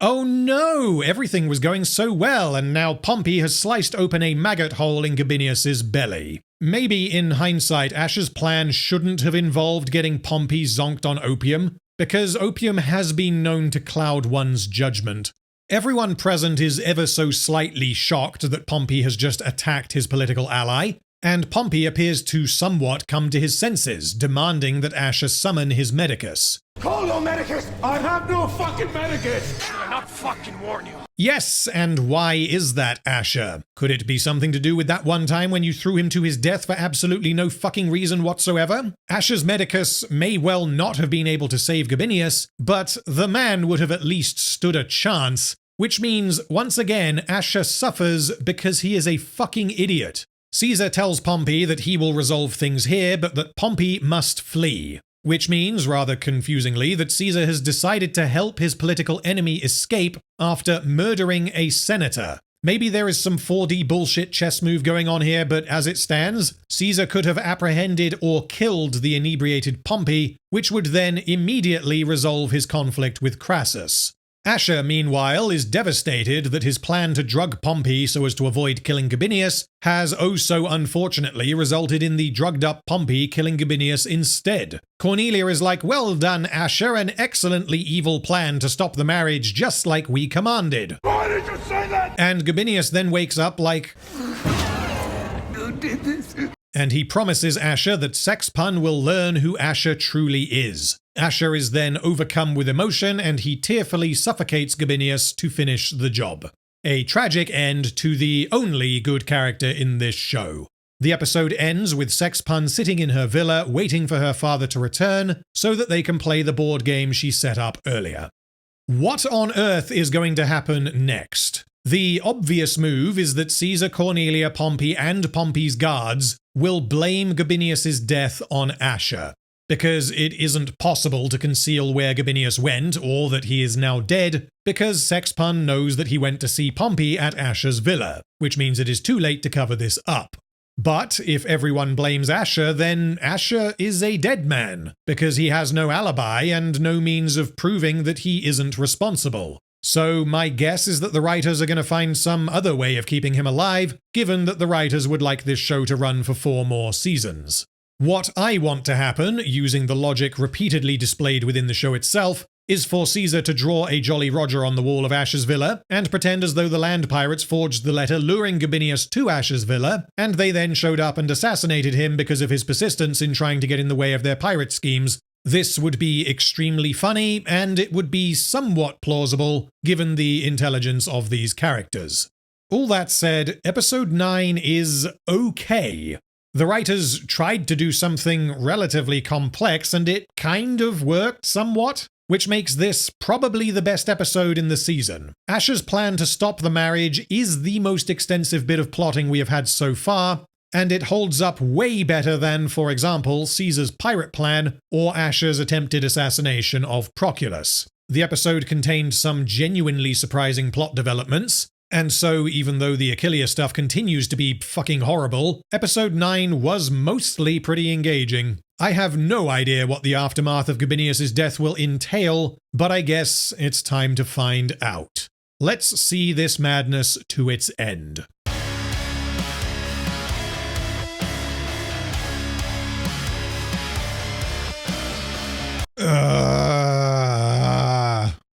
Oh no! Everything was going so well, and now Pompey has sliced open a maggot hole in Gabinius's belly. Maybe in hindsight, Ashur's plan shouldn't have involved getting Pompey zonked on opium, because opium has been known to cloud one's judgment. Everyone present is ever so slightly shocked that Pompey has just attacked his political ally, and Pompey appears to somewhat come to his senses, demanding that Ashur summon his medicus. Call your medicus! I have no fucking medicus! I'll not fucking warn you. Yes, and why is that, Ashur? Could it be something to do with that one time when you threw him to his death for absolutely no fucking reason whatsoever? Ashur's medicus may well not have been able to save Gabinius, but the man would have at least stood a chance, which means, once again, Ashur suffers because he is a fucking idiot. Caesar tells Pompey that he will resolve things here, but that Pompey must flee. Which means, rather confusingly, that Caesar has decided to help his political enemy escape after murdering a senator. Maybe there is some 4D bullshit chess move going on here, but as it stands, Caesar could have apprehended or killed the inebriated Pompey, which would then immediately resolve his conflict with Crassus. Ashur, meanwhile, is devastated that his plan to drug Pompey so as to avoid killing Gabinius has oh so unfortunately resulted in the drugged-up Pompey killing Gabinius instead. Cornelia is like, "Well done, Ashur, an excellently evil plan to stop the marriage just like we commanded." Why did you say that? And Gabinius then wakes up like, Who did this? And he promises Ashur that Sexpun will learn who Ashur truly is. Ashur is then overcome with emotion, and he tearfully suffocates Gabinius to finish the job. A tragic end to the only good character in this show. The episode ends with Sexpun sitting in her villa waiting for her father to return so that they can play the board game she set up earlier. What on earth is going to happen next? The obvious move is that Caesar, Cornelia, Pompey, and Pompey's guards will blame Gabinius's death on Ashur, because it isn't possible to conceal where Gabinius went or that he is now dead, because Sexpun knows that he went to see Pompey at Ashur's villa, which means it is too late to cover this up. But if everyone blames Ashur, then Ashur is a dead man, because he has no alibi and no means of proving that he isn't responsible. So my guess is that the writers are going to find some other way of keeping him alive, given that the writers would like this show to run for 4 more seasons. What I want to happen, using the logic repeatedly displayed within the show itself, is for Caesar to draw a Jolly Roger on the wall of Ashur's villa, and pretend as though the land pirates forged the letter luring Gabinius to Ashur's villa, and they then showed up and assassinated him because of his persistence in trying to get in the way of their pirate schemes. This would be extremely funny, and it would be somewhat plausible, given the intelligence of these characters. All that said, episode 9 is okay. The writers tried to do something relatively complex, and it kind of worked somewhat, which makes this probably the best episode in the season. Ashur's plan to stop the marriage is the most extensive bit of plotting we have had so far, and it holds up way better than, for example, Caesar's pirate plan or Ashur's attempted assassination of Proculus. The episode contained some genuinely surprising plot developments, and so even though the Achillea stuff continues to be fucking horrible, episode 9 was mostly pretty engaging. I have no idea what the aftermath of Gabinius's death will entail, but I guess it's time to find out. Let's see this madness to its end.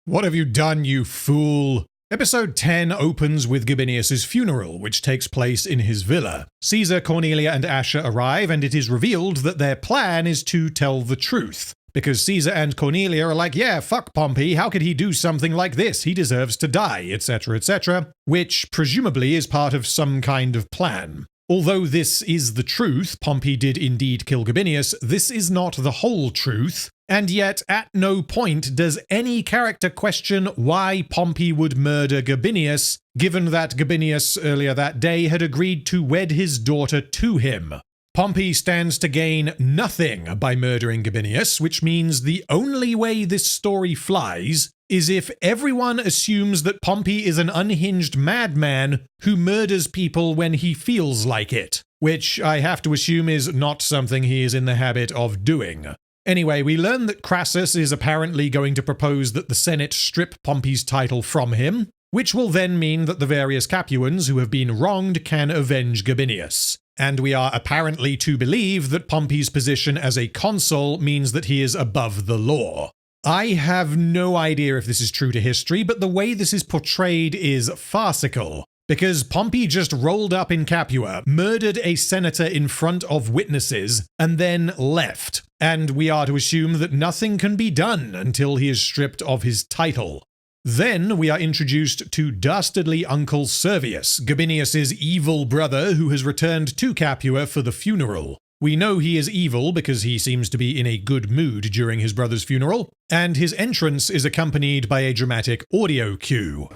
What have you done, you fool? Episode 10 opens with Gabinius's funeral, which takes place in his villa. Caesar, Cornelia, and Ashur arrive, and it is revealed that their plan is to tell the truth. because Caesar and Cornelia are like, yeah, fuck Pompey, how could he do something like this? He deserves to die, etc., etc., which presumably is part of some kind of plan. Although this is the truth, Pompey did indeed kill Gabinius, this is not the whole truth, and yet at no point does any character question why Pompey would murder Gabinius, given that Gabinius earlier that day had agreed to wed his daughter to him. Pompey stands to gain nothing by murdering Gabinius, which means the only way this story flies is if everyone assumes that Pompey is an unhinged madman who murders people when he feels like it, which I have to assume is not something he is in the habit of doing. Anyway, we learn that Crassus is apparently going to propose that the Senate strip Pompey's title from him, which will then mean that the various Capuans who have been wronged can avenge Gabinius. And we are apparently to believe that Pompey's position as a consul means that he is above the law. I have no idea if this is true to history, but the way this is portrayed is farcical. Because Pompey just rolled up in Capua, murdered a senator in front of witnesses, and then left. And we are to assume that nothing can be done until he is stripped of his title. Then we are introduced to dastardly Uncle Servius, Gabinius's evil brother who has returned to Capua for the funeral. We know he is evil because he seems to be in a good mood during his brother's funeral, and his entrance is accompanied by a dramatic audio cue.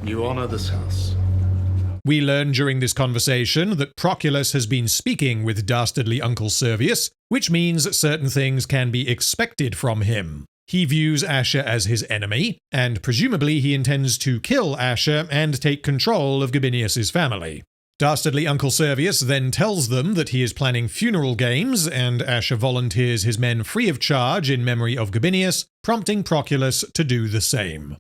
You honor this house. We learn during this conversation that Proculus has been speaking with dastardly Uncle Servius, which means certain things can be expected from him. He views Ashur as his enemy, and presumably he intends to kill Ashur and take control of Gabinius's family. Dastardly Uncle Servius then tells them that he is planning funeral games, and Ashur volunteers his men free of charge in memory of Gabinius, prompting Proculus to do the same.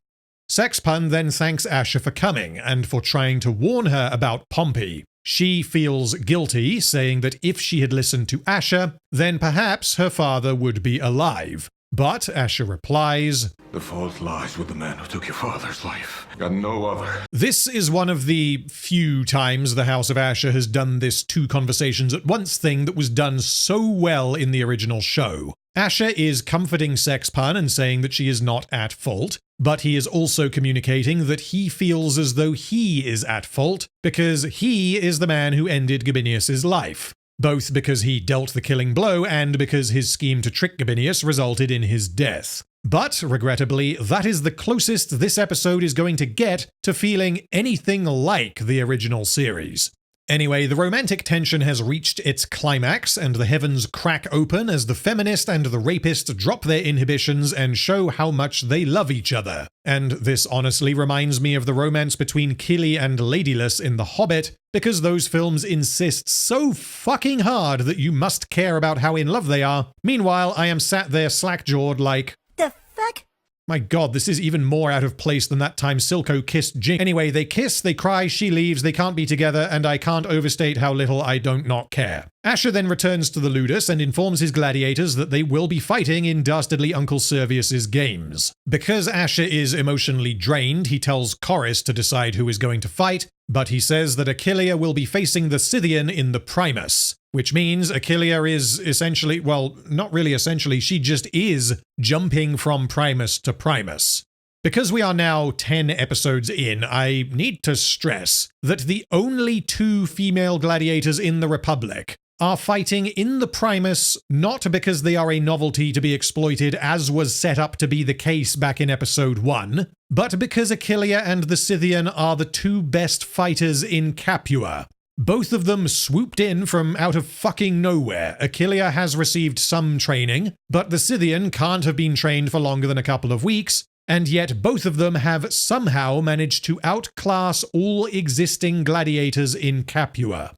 Sexpun then thanks Ashur for coming and for trying to warn her about Pompey. She feels guilty, saying that if she had listened to Ashur, then perhaps her father would be alive. But Ashur replies, "The fault lies with the man who took your father's life. Got no other." This is one of the few times the House of Ashur has done this two conversations at once thing that was done so well in the original show. Ashur is comforting Sexpun and saying that she is not at fault, but he is also communicating that he feels as though he is at fault because he is the man who ended Gabinius's life. Both because he dealt the killing blow and because his scheme to trick Gabinius resulted in his death. But, regrettably, that is the closest this episode is going to get to feeling anything like the original series. Anyway, the romantic tension has reached its climax, and the heavens crack open as the feminist and the rapist drop their inhibitions and show how much they love each other. And this honestly reminds me of the romance between Killy and Ladyless in The Hobbit, because those films insist so fucking hard that you must care about how in love they are. Meanwhile, I am sat there slack-jawed like, The fuck? my god, this is even more out of place than that time Silco kissed Jing. Anyway, they kiss, they cry, she leaves, they can't be together, and I can't overstate how little I don't not care. Ashur then returns to the Ludus and informs his gladiators that they will be fighting in dastardly Uncle Servius's games. Because Ashur is emotionally drained, he tells Chorus to decide who is going to fight, but he says that Aquileia will be facing the Scythian in the Primus, which means Aquileia is essentially, well, not really essentially, she just is jumping from Primus to Primus. Because we are now 10 episodes in, I need to stress that the only two female gladiators in the Republic are fighting in the Primus not because they are a novelty to be exploited as was set up to be the case back in episode 1, but because Aquileia and the Scythian are the two best fighters in Capua. Both of them swooped in from out of fucking nowhere. Aquileia has received some training, but the Scythian can't have been trained for longer than a couple of weeks, and yet both of them have somehow managed to outclass all existing gladiators in Capua.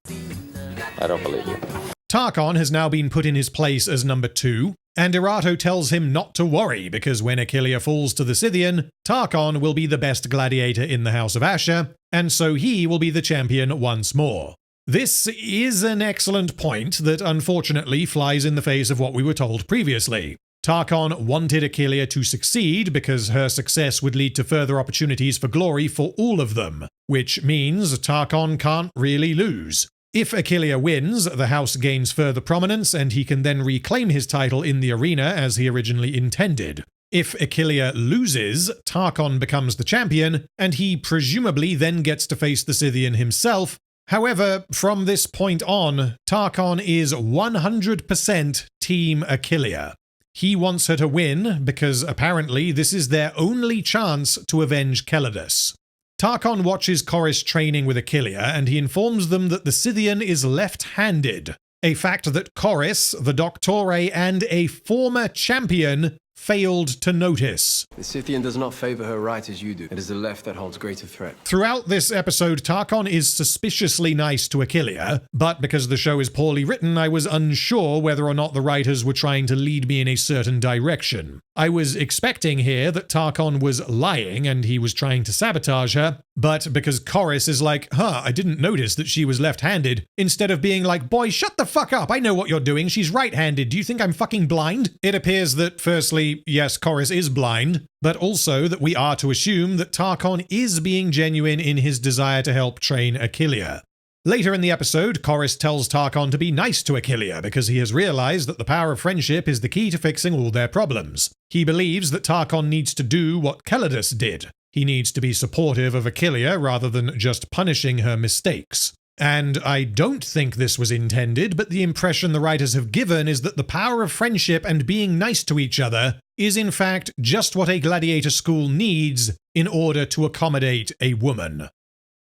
I don't believe you. Tarchon has now been put in his place as number 2, and Erato tells him not to worry because when Aquileia falls to the Scythian, Tarchon will be the best gladiator in the House of Ashur, and so he will be the champion once more. This is an excellent point that unfortunately flies in the face of what we were told previously. Tarchon wanted Aquileia to succeed because her success would lead to further opportunities for glory for all of them, which means Tarchon can't really lose. If Achillea wins, the house gains further prominence and he can then reclaim his title in the arena as he originally intended. If Achillea loses, Tarchon becomes the champion, and he presumably then gets to face the Scythian himself. However, from this point on, Tarchon is 100% Team Achillea. He wants her to win because apparently this is their only chance to avenge Calidus. Tarchon watches Chorus training with Achillea and he informs them that the Scythian is left-handed, a fact that Chorus, the Doctore, and a former champion failed to notice. The Scythian does not favor her right as you do. It is the left that holds greater threat. Throughout this episode, Tarchon is suspiciously nice to Achillea, but because the show is poorly written, I was unsure whether or not the writers were trying to lead me in a certain direction. I was expecting here that Tarchon was lying and he was trying to sabotage her, but because Chorus is like, I didn't notice that she was left-handed, instead of being like, boy, shut the fuck up, I know what you're doing, she's right-handed, do you think I'm fucking blind? It appears that, firstly, yes, Chorus is blind, but also that we are to assume that Tarchon is being genuine in his desire to help train Achillea. Later in the episode, Chorus tells Tarchon to be nice to Achillea because he has realized that the power of friendship is the key to fixing all their problems. He believes that Tarchon needs to do what Calidus did. He needs to be supportive of Achillea rather than just punishing her mistakes. And I don't think this was intended, but the impression the writers have given is that the power of friendship and being nice to each other is in fact just what a gladiator school needs in order to accommodate a woman.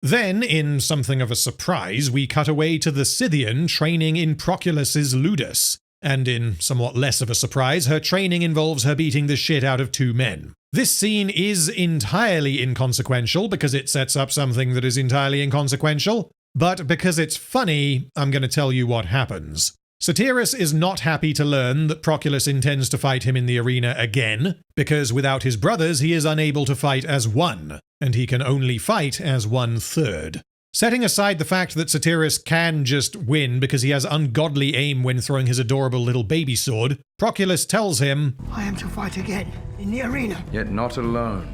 Then, in something of a surprise, we cut away to the Scythian training in Proculus's Ludus. And in somewhat less of a surprise, her training involves her beating the shit out of 2 men. This scene is entirely inconsequential because it sets up something that is entirely inconsequential, but because it's funny, I'm going to tell you what happens. Satyrus is not happy to learn that Proculus intends to fight him in the arena again, because without his brothers he is unable to fight as one, and he can only fight as 1/3. Setting aside the fact that Satyrus can just win because he has ungodly aim when throwing his adorable little baby sword, Proculus tells him, I am to fight again in the arena. Yet not alone.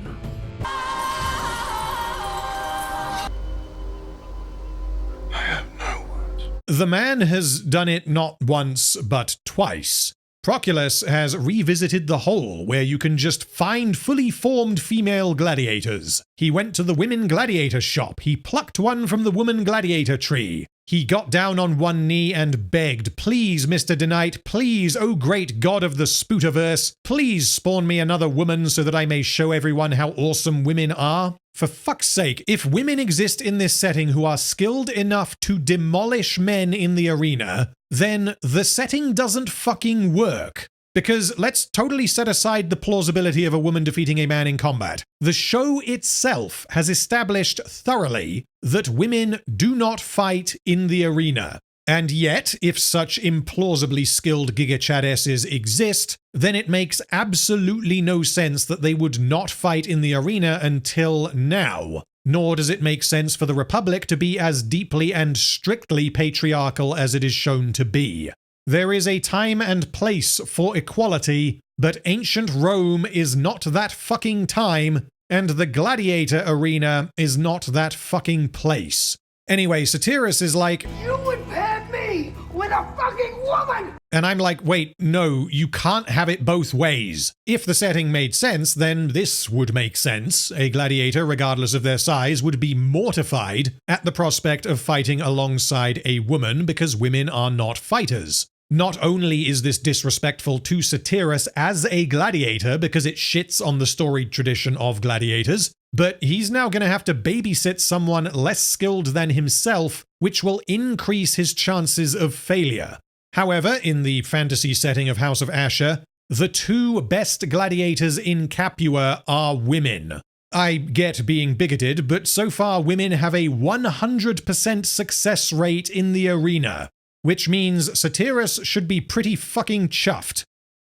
the man has done it not once but twice. Proculus has revisited the Hole, where you can just find fully formed female gladiators. He went to the women gladiator shop. He plucked one from the woman gladiator tree. He got down on one knee and begged, "Please, Mr. Denite, please, oh great god of the Spootiverse, please spawn me another woman so that I may show everyone how awesome women are." For fuck's sake, if women exist in this setting who are skilled enough to demolish men in the arena, then the setting doesn't fucking work. Because let's totally set aside the plausibility of a woman defeating a man in combat. The show itself has established thoroughly that women do not fight in the arena. And yet, if such implausibly skilled gigachadesses exist, then it makes absolutely no sense that they would not fight in the arena until now. Nor does it make sense for the Republic to be as deeply and strictly patriarchal as it is shown to be. There is a time and place for equality, but ancient Rome is not that fucking time, and the gladiator arena is not that fucking place. Anyway, Satyrus is like, "You would pair me with a fucking woman!" And I'm like, wait, no, you can't have it both ways. If the setting made sense, then this would make sense. A gladiator, regardless of their size, would be mortified at the prospect of fighting alongside a woman because women are not fighters. Not only is this disrespectful to Satyrus as a gladiator because it shits on the storied tradition of gladiators, but he's now going to have to babysit someone less skilled than himself, which will increase his chances of failure. However, in the fantasy setting of House of Ashur, the two best gladiators in Capua are women. I get being bigoted, but so far women have a 100% success rate in the arena, which means Satyrus should be pretty fucking chuffed.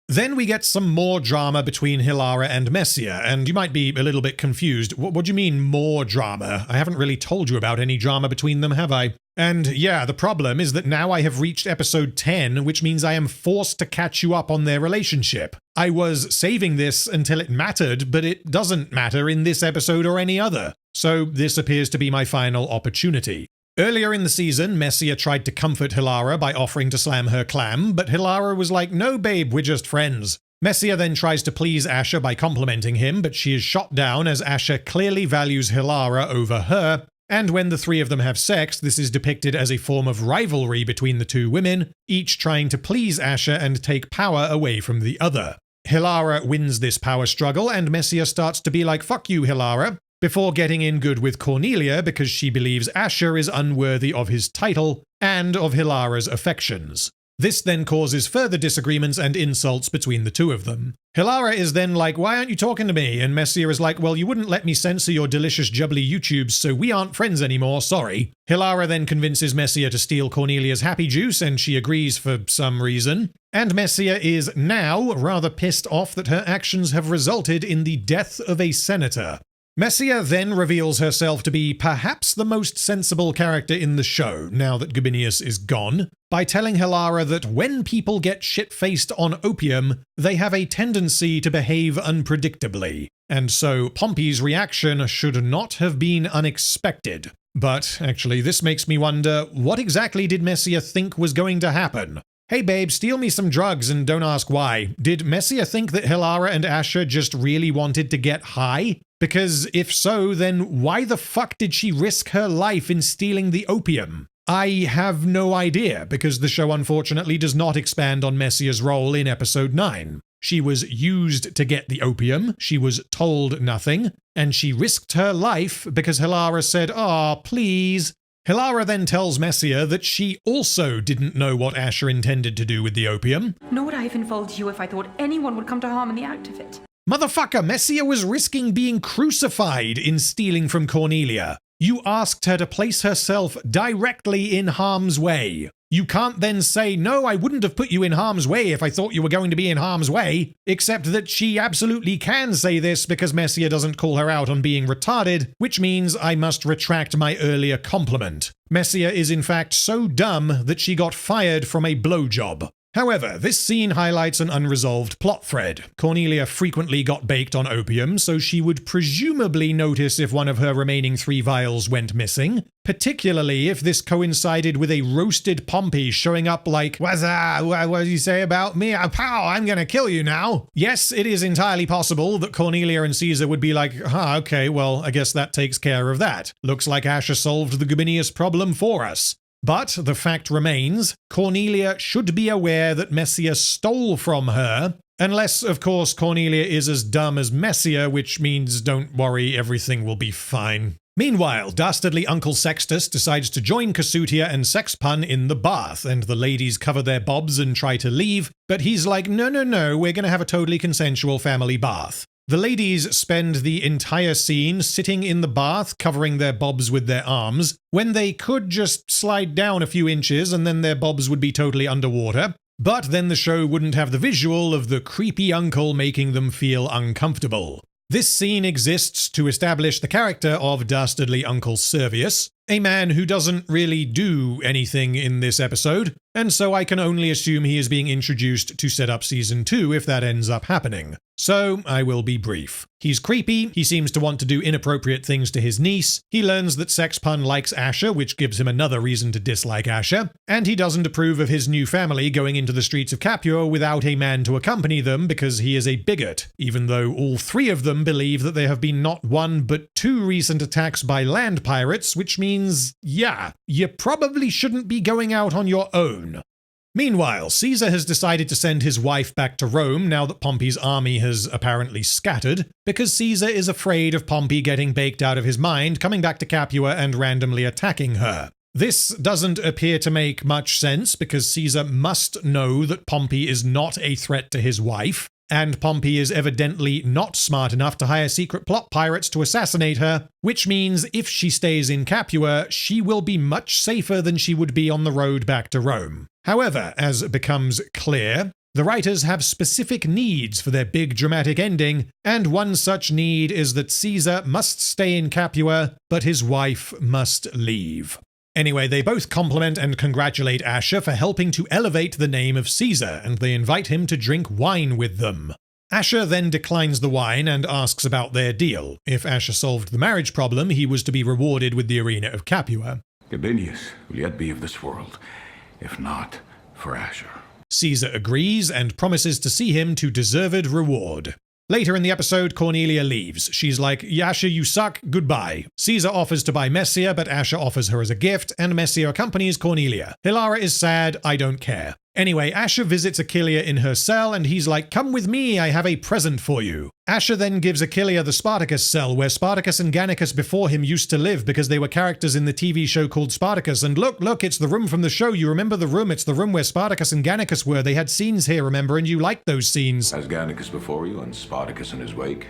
Then we get some more drama between Hilara and Messia, and you might be a little bit confused. What do you mean, more drama? I haven't really told you about any drama between them, have I? And yeah, the problem is that now I have reached episode 10, which means I am forced to catch you up on their relationship. I was saving this until it mattered, but it doesn't matter in this episode or any other. So this appears to be my final opportunity. Earlier in the season, Messiah tried to comfort Hilara by offering to slam her clam, but Hilara was like, "No babe, we're just friends." Messiah then tries to please Ashur by complimenting him, but she is shot down as Ashur clearly values Hilara over her, and when the three of them have sex, this is depicted as a form of rivalry between the two women, each trying to please Ashur and take power away from the other. Hilara wins this power struggle, and Messiah starts to be like, "Fuck you, Hilara," before getting in good with Cornelia because she believes Ashur is unworthy of his title and of Hilara's affections. This then causes further disagreements and insults between the two of them. Hilara is then like, "Why aren't you talking to me?" And Messiah is like, "Well, you wouldn't let me censor your delicious jubbly YouTubes, so we aren't friends anymore, sorry." Hilara then convinces Messiah to steal Cornelia's happy juice, and she agrees for some reason. And Messiah is now rather pissed off that her actions have resulted in the death of a senator. Messiah then reveals herself to be perhaps the most sensible character in the show, now that Gabinius is gone, by telling Hilara that when people get shit-faced on opium, they have a tendency to behave unpredictably, and so Pompey's reaction should not have been unexpected. But actually, this makes me wonder, what exactly did Messiah think was going to happen? Hey babe, steal me some drugs and don't ask why. Did Messiah think that Hilara and Ashur just really wanted to get high? Because if so, then why the fuck did she risk her life in stealing the opium? I have no idea, because the show unfortunately does not expand on Messiah's role in episode 9. She was used to get the opium, she was told nothing, and she risked her life because Hilara said, "Aw, please." Hilara then tells Messiah that she also didn't know what Ashur intended to do with the opium. Nor would I have involved you if I thought anyone would come to harm in the act of it. Motherfucker, Messiah was risking being crucified in stealing from Cornelia. You asked her to place herself directly in harm's way. You can't then say, "No, I wouldn't have put you in harm's way if I thought you were going to be in harm's way," except that she absolutely can say this because Messiah doesn't call her out on being retarded, which means I must retract my earlier compliment. Messiah is in fact so dumb that she got fired from a blowjob. However, this scene highlights an unresolved plot thread. Cornelia frequently got baked on opium, so she would presumably notice if one of her remaining 3 vials went missing, particularly if this coincided with a roasted Pompey showing up like, what do you say about me? Pow, I'm gonna kill you now. Yes, it is entirely possible that Cornelia and Caesar would be like, okay, well, I guess that takes care of that. Looks like Ashur solved the Gabinius problem for us. But the fact remains, Cornelia should be aware that Messiah stole from her, unless, of course, Cornelia is as dumb as Messiah, which means don't worry, everything will be fine. Meanwhile, dastardly Uncle Sextus decides to join Cassutia and Sexpun in the bath, and the ladies cover their bobs and try to leave, but he's like, no, we're gonna have a totally consensual family bath. The ladies spend the entire scene sitting in the bath, covering their bobs with their arms, when they could just slide down a few inches and then their bobs would be totally underwater. But then the show wouldn't have the visual of the creepy uncle making them feel uncomfortable. This scene exists to establish the character of dastardly Uncle Servius, a man who doesn't really do anything in this episode, and so I can only assume he is being introduced to set up season 2 if that ends up happening. So I will be brief. He's creepy, he seems to want to do inappropriate things to his niece, he learns that Sexpun likes Ashur, which gives him another reason to dislike Ashur, and he doesn't approve of his new family going into the streets of Capua without a man to accompany them because he is a bigot, even though all 3 of them believe that there have been not 1 but 2 recent attacks by land pirates, which means, yeah, you probably shouldn't be going out on your own. Meanwhile, Caesar has decided to send his wife back to Rome now that Pompey's army has apparently scattered, because Caesar is afraid of Pompey getting baked out of his mind, coming back to Capua and randomly attacking her. This doesn't appear to make much sense because Caesar must know that Pompey is not a threat to his wife, and Pompey is evidently not smart enough to hire secret plot pirates to assassinate her, which means if she stays in Capua, she will be much safer than she would be on the road back to Rome. However, as becomes clear, the writers have specific needs for their big dramatic ending, and one such need is that Caesar must stay in Capua, but his wife must leave. Anyway, they both compliment and congratulate Ashur for helping to elevate the name of Caesar, and they invite him to drink wine with them. Ashur then declines the wine and asks about their deal. If Ashur solved the marriage problem, he was to be rewarded with the arena of Capua. Gabinius will yet be of this world, if not for Ashur. Caesar agrees and promises to see him to deserved reward. Later in the episode, Cornelia leaves. She's like, Ashur, you suck, goodbye. Caesar offers to buy Messia, but Ashur offers her as a gift, and Messia accompanies Cornelia. Hilara is sad, I don't care. Anyway, Ashur visits Achillea in her cell, and he's like, come with me, I have a present for you. Ashur then gives Achillea the Spartacus cell, where Spartacus and Gannicus before him used to live because they were characters in the TV show called Spartacus. And look, it's the room from the show. You remember the room? It's the room where Spartacus and Gannicus were. They had scenes here, remember? And you liked those scenes. As Gannicus before you and Spartacus in his wake.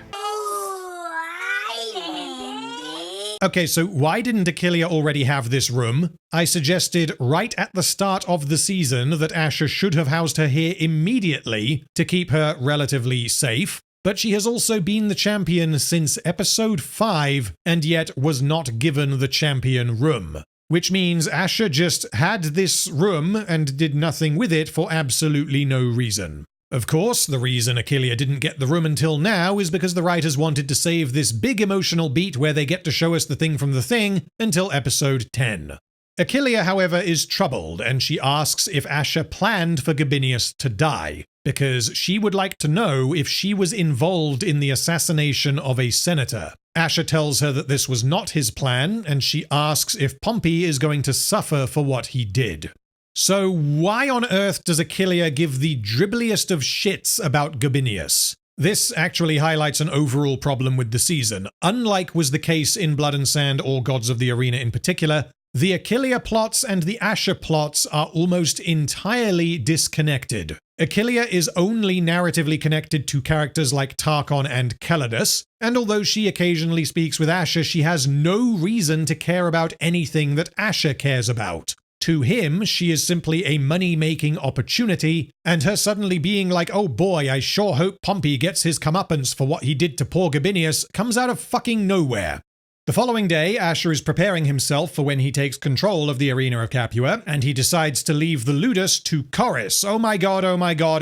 Okay, so why didn't Achillea already have this room? I suggested right at the start of the season that Ashur should have housed her here immediately to keep her relatively safe. But she has also been the champion since episode 5 and yet was not given the champion room. Which means Ashur just had this room and did nothing with it for absolutely no reason. Of course, the reason Achillea didn't get the room until now is because the writers wanted to save this big emotional beat where they get to show us the thing from the thing until episode 10. Achillea, however, is troubled, and she asks if Ashur planned for Gabinius to die, because she would like to know if she was involved in the assassination of a senator. Ashur tells her that this was not his plan, and she asks if Pompey is going to suffer for what he did. So why on earth does Achillea give the dribbliest of shits about Gabinius? This actually highlights an overall problem with the season. Unlike was the case in Blood and Sand or Gods of the Arena in particular, the Achillea plots and the Ashur plots are almost entirely disconnected. Achillea is only narratively connected to characters like Tarchon and Calidus, and although she occasionally speaks with Ashur, she has no reason to care about anything that Ashur cares about. To him, she is simply a money-making opportunity, and her suddenly being like, oh boy, I sure hope Pompey gets his comeuppance for what he did to poor Gabinius, comes out of fucking nowhere. The following day, Ashur is preparing himself for when he takes control of the arena of Capua, and he decides to leave the ludus to Chorus. Oh my god,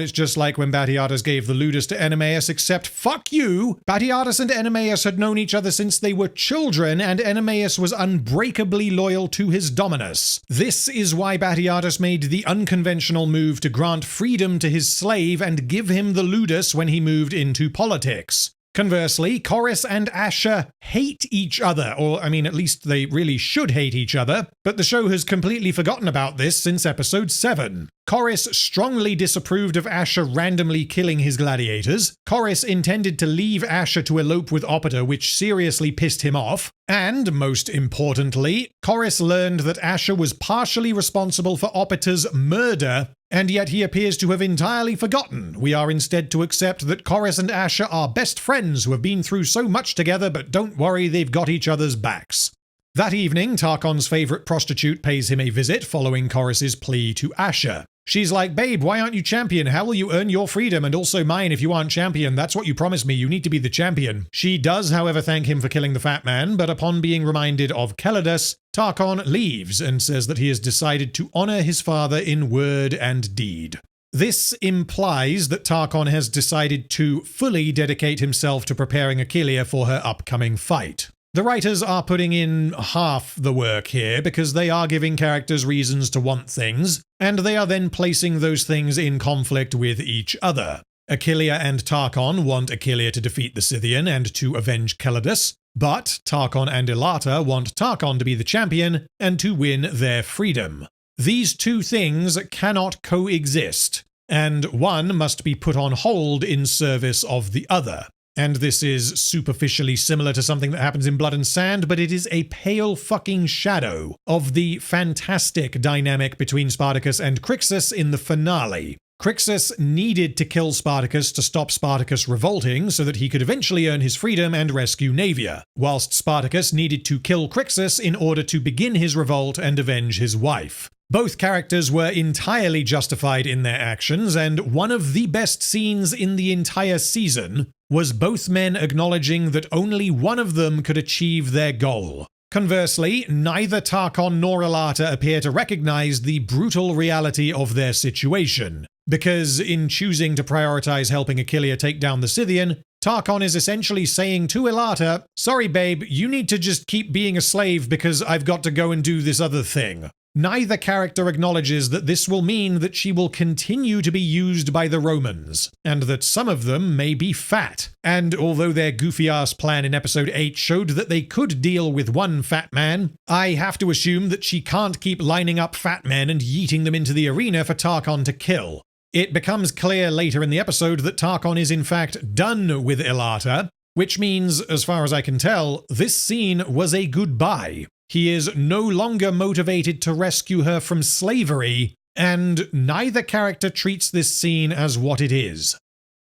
it's just like when Batiatus gave the ludus to Enemaeus, except fuck you! Batiatus and Enemaeus had known each other since they were children, and Enemaeus was unbreakably loyal to his dominus. This is why Batiatus made the unconventional move to grant freedom to his slave and give him the ludus when he moved into politics. Conversely, Chorus and Ashur hate each other, or I mean, at least they really should hate each other, but the show has completely forgotten about this since episode 7. Chorus strongly disapproved of Ashur randomly killing his gladiators. Chorus intended to leave Ashur to elope with Opeta, which seriously pissed him off. And, most importantly, Chorus learned that Ashur was partially responsible for Opeta's murder, and yet he appears to have entirely forgotten. We are instead to accept that Chorus and Ashur are best friends who have been through so much together, but don't worry, they've got each other's backs. That evening, Tarchon's favorite prostitute pays him a visit following Chorus's plea to Ashur. She's like, babe, why aren't you champion? How will you earn your freedom and also mine if you aren't champion? That's what you promised me. You need to be the champion. She does, however, thank him for killing the fat man, but upon being reminded of Calidus, Tarchon leaves and says that he has decided to honor his father in word and deed. This implies that Tarchon has decided to fully dedicate himself to preparing Achillea for her upcoming fight. The writers are putting in half the work here because they are giving characters reasons to want things, and they are then placing those things in conflict with each other. Achillea and Tarchon want Achillea to defeat the Scythian and to avenge Calidus, but Tarchon and Elata want Tarchon to be the champion and to win their freedom. These two things cannot coexist, and one must be put on hold in service of the other. And this is superficially similar to something that happens in Blood and Sand, but it is a pale fucking shadow of the fantastic dynamic between Spartacus and Crixus in the finale. Crixus needed to kill Spartacus to stop Spartacus revolting so that he could eventually earn his freedom and rescue Naevia, whilst Spartacus needed to kill Crixus in order to begin his revolt and avenge his wife. Both characters were entirely justified in their actions, and one of the best scenes in the entire season was both men acknowledging that only one of them could achieve their goal. Conversely, neither Tarchon nor Elata appear to recognize the brutal reality of their situation, because in choosing to prioritize helping Achillea take down the Scythian, Tarkon is essentially saying to Ilata, sorry babe, you need to just keep being a slave because I've got to go and do this other thing. Neither character acknowledges that this will mean that she will continue to be used by the Romans, and that some of them may be fat. And although their goofy-ass plan in episode 8 showed that they could deal with one fat man, I have to assume that she can't keep lining up fat men and yeeting them into the arena for Tarkon to kill. It becomes clear later in the episode that Tarkon is in fact done with Ilata, which means, as far as I can tell, this scene was a goodbye. He is no longer motivated to rescue her from slavery, and neither character treats this scene as what it is.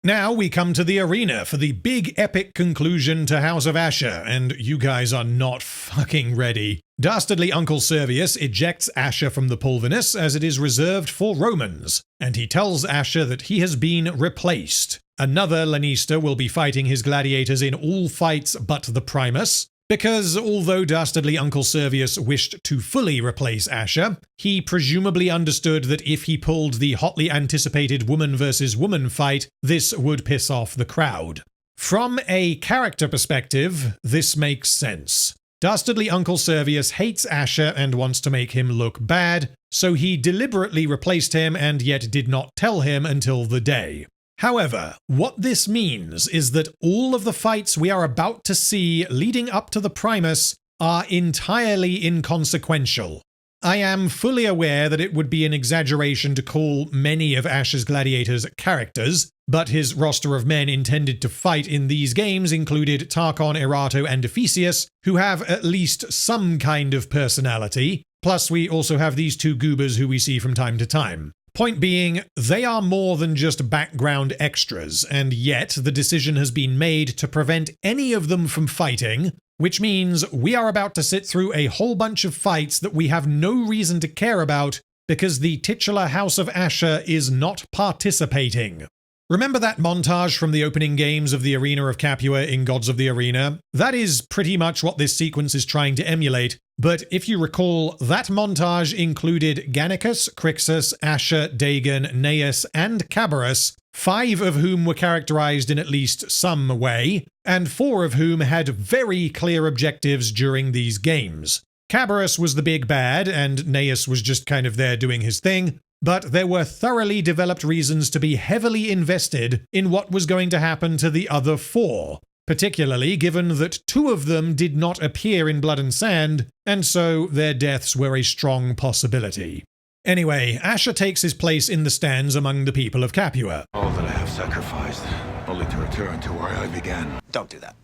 Now we come to the arena for the big epic conclusion to House of Ashur, and you guys are not fucking ready. Dastardly Uncle Servius ejects Ashur from the Pulvinus as it is reserved for Romans, and he tells Ashur that he has been replaced. Another Lannister will be fighting his gladiators in all fights but the Primus, because although Dastardly Uncle Servius wished to fully replace Ashur, he presumably understood that if he pulled the hotly anticipated woman versus woman fight, this would piss off the crowd. From a character perspective, this makes sense. Dastardly Uncle Servius hates Ashur and wants to make him look bad, so he deliberately replaced him and yet did not tell him until the day. However, what this means is that all of the fights we are about to see leading up to the Primus are entirely inconsequential. I am fully aware that it would be an exaggeration to call many of Ashur's gladiators characters, but his roster of men intended to fight in these games included Tarkon, Erato, and Ephesius, who have at least some kind of personality, plus we also have these two goobers who we see from time to time. Point being, they are more than just background extras, and yet the decision has been made to prevent any of them from fighting, which means we are about to sit through a whole bunch of fights that we have no reason to care about because the titular House of Ashur is not participating. Remember that montage from the opening games of the Arena of Capua in Gods of the Arena? That is pretty much what this sequence is trying to emulate, but if you recall, that montage included Gannicus, Crixus, Ashur, Dagon, Gnaeus, and Cabarrus, 5 of whom were characterized in at least some way, and 4 of whom had very clear objectives during these games. Cabarrus was the big bad, and Gnaeus was just kind of there doing his thing, but there were thoroughly developed reasons to be heavily invested in what was going to happen to the other 4, particularly given that 2 of them did not appear in Blood and Sand, and so their deaths were a strong possibility. Anyway, Ashur takes his place in the stands among the people of Capua. All that I have sacrificed, only to return to where I began. Don't do that.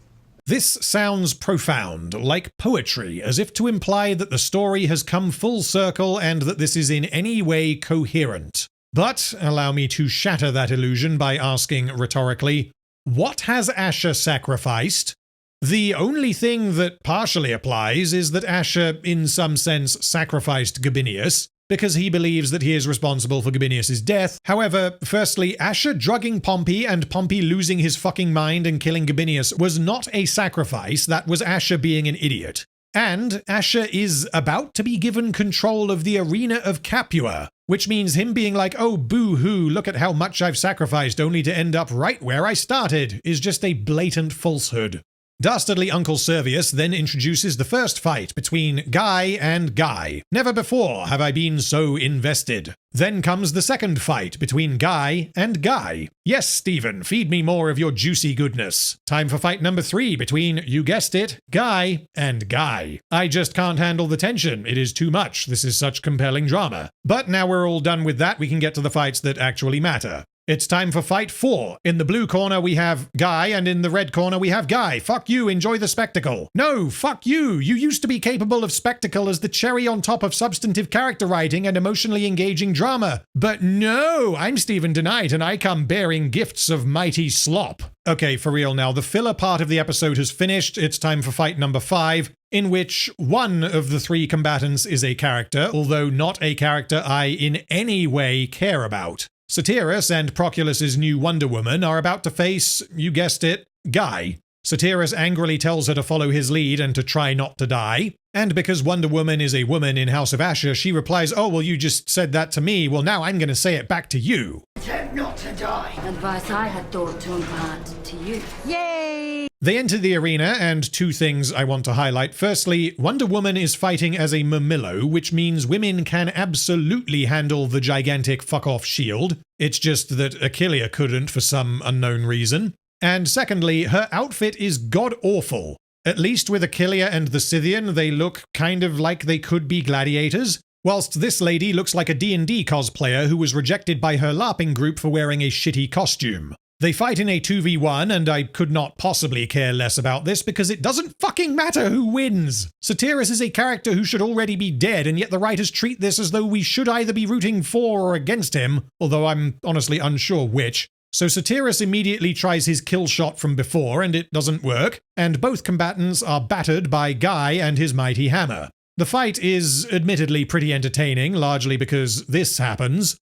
This sounds profound, like poetry, as if to imply that the story has come full circle and that this is in any way coherent. But allow me to shatter that illusion by asking rhetorically, what has Ashur sacrificed? The only thing that partially applies is that Ashur, in some sense, sacrificed Gabinius, because he believes that he is responsible for Gabinius' death. However, firstly, Ashur drugging Pompey and Pompey losing his fucking mind and killing Gabinius was not a sacrifice, that was Ashur being an idiot. And Ashur is about to be given control of the Arena of Capua, which means him being like, oh boo-hoo, look at how much I've sacrificed only to end up right where I started, is just a blatant falsehood. Dastardly Uncle Servius then introduces the first fight between Guy and Guy. Never before have I been so invested. Then comes the second fight between Guy and Guy. Yes, Stephen, feed me more of your juicy goodness. Time for fight number 3 between, you guessed it, Guy and Guy. I just can't handle the tension. It is too much. This is such compelling drama. But now we're all done with that, we can get to the fights that actually matter. It's time for fight 4. In the blue corner we have Guy, and in the red corner we have Guy. Fuck you, enjoy the spectacle. No, fuck you. You used to be capable of spectacle as the cherry on top of substantive character writing and emotionally engaging drama. But no, I'm Stephen DeKnight, and I come bearing gifts of mighty slop. Okay, for real now, the filler part of the episode has finished. It's time for fight number 5, in which one of the 3 combatants is a character, although not a character I in any way care about. Satyrus and Proculus's new Wonder Woman are about to face, you guessed it, Guy. Satyrus angrily tells her to follow his lead and to try not to die. And because Wonder Woman is a woman in House of Ashur, she replies, oh, well, you just said that to me. Well, now I'm going to say it back to you. Attempt not to die. Advice I had thought to impart to you. Yay! They enter the arena, and two things I want to highlight. Firstly, Wonder Woman is fighting as a Mermillo, which means women can absolutely handle the gigantic fuck-off shield. It's just that Achillea couldn't for some unknown reason. And secondly, her outfit is god-awful. At least with Achillea and the Scythian, they look kind of like they could be gladiators, whilst this lady looks like a D&D cosplayer who was rejected by her LARPing group for wearing a shitty costume. They fight in a 2v1, and I could not possibly care less about this because it doesn't fucking matter who wins! Spartacus is a character who should already be dead, and yet the writers treat this as though we should either be rooting for or against him, although I'm honestly unsure which. So Spartacus immediately tries his kill shot from before, and it doesn't work, and both combatants are battered by Guy and his mighty hammer. The fight is admittedly pretty entertaining, largely because this happens.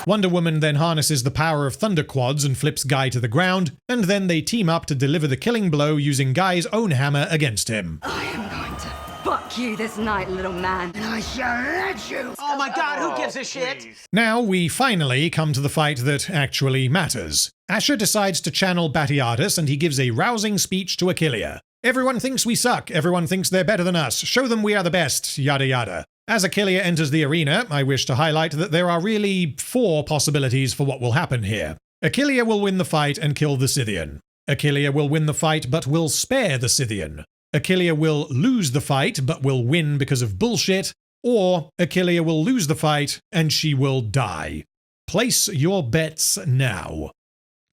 Wonder Woman then harnesses the power of Thunder Quads and flips Guy to the ground, and then they team up to deliver the killing blow using Guy's own hammer against him. I am going to fuck you this night, little man. And I shall let you. Oh my god, who gives a shit? Now we finally come to the fight that actually matters. Ashur decides to channel Batiatus, and he gives a rousing speech to Achillea. Everyone thinks we suck, everyone thinks they're better than us, show them we are the best, yada yada. As Achillea enters the arena, I wish to highlight that there are really 4 possibilities for what will happen here. Achillea will win the fight and kill the Scythian. Achillea will win the fight but will spare the Scythian. Achillea will lose the fight but will win because of bullshit. Or Achillea will lose the fight and she will die. Place your bets now.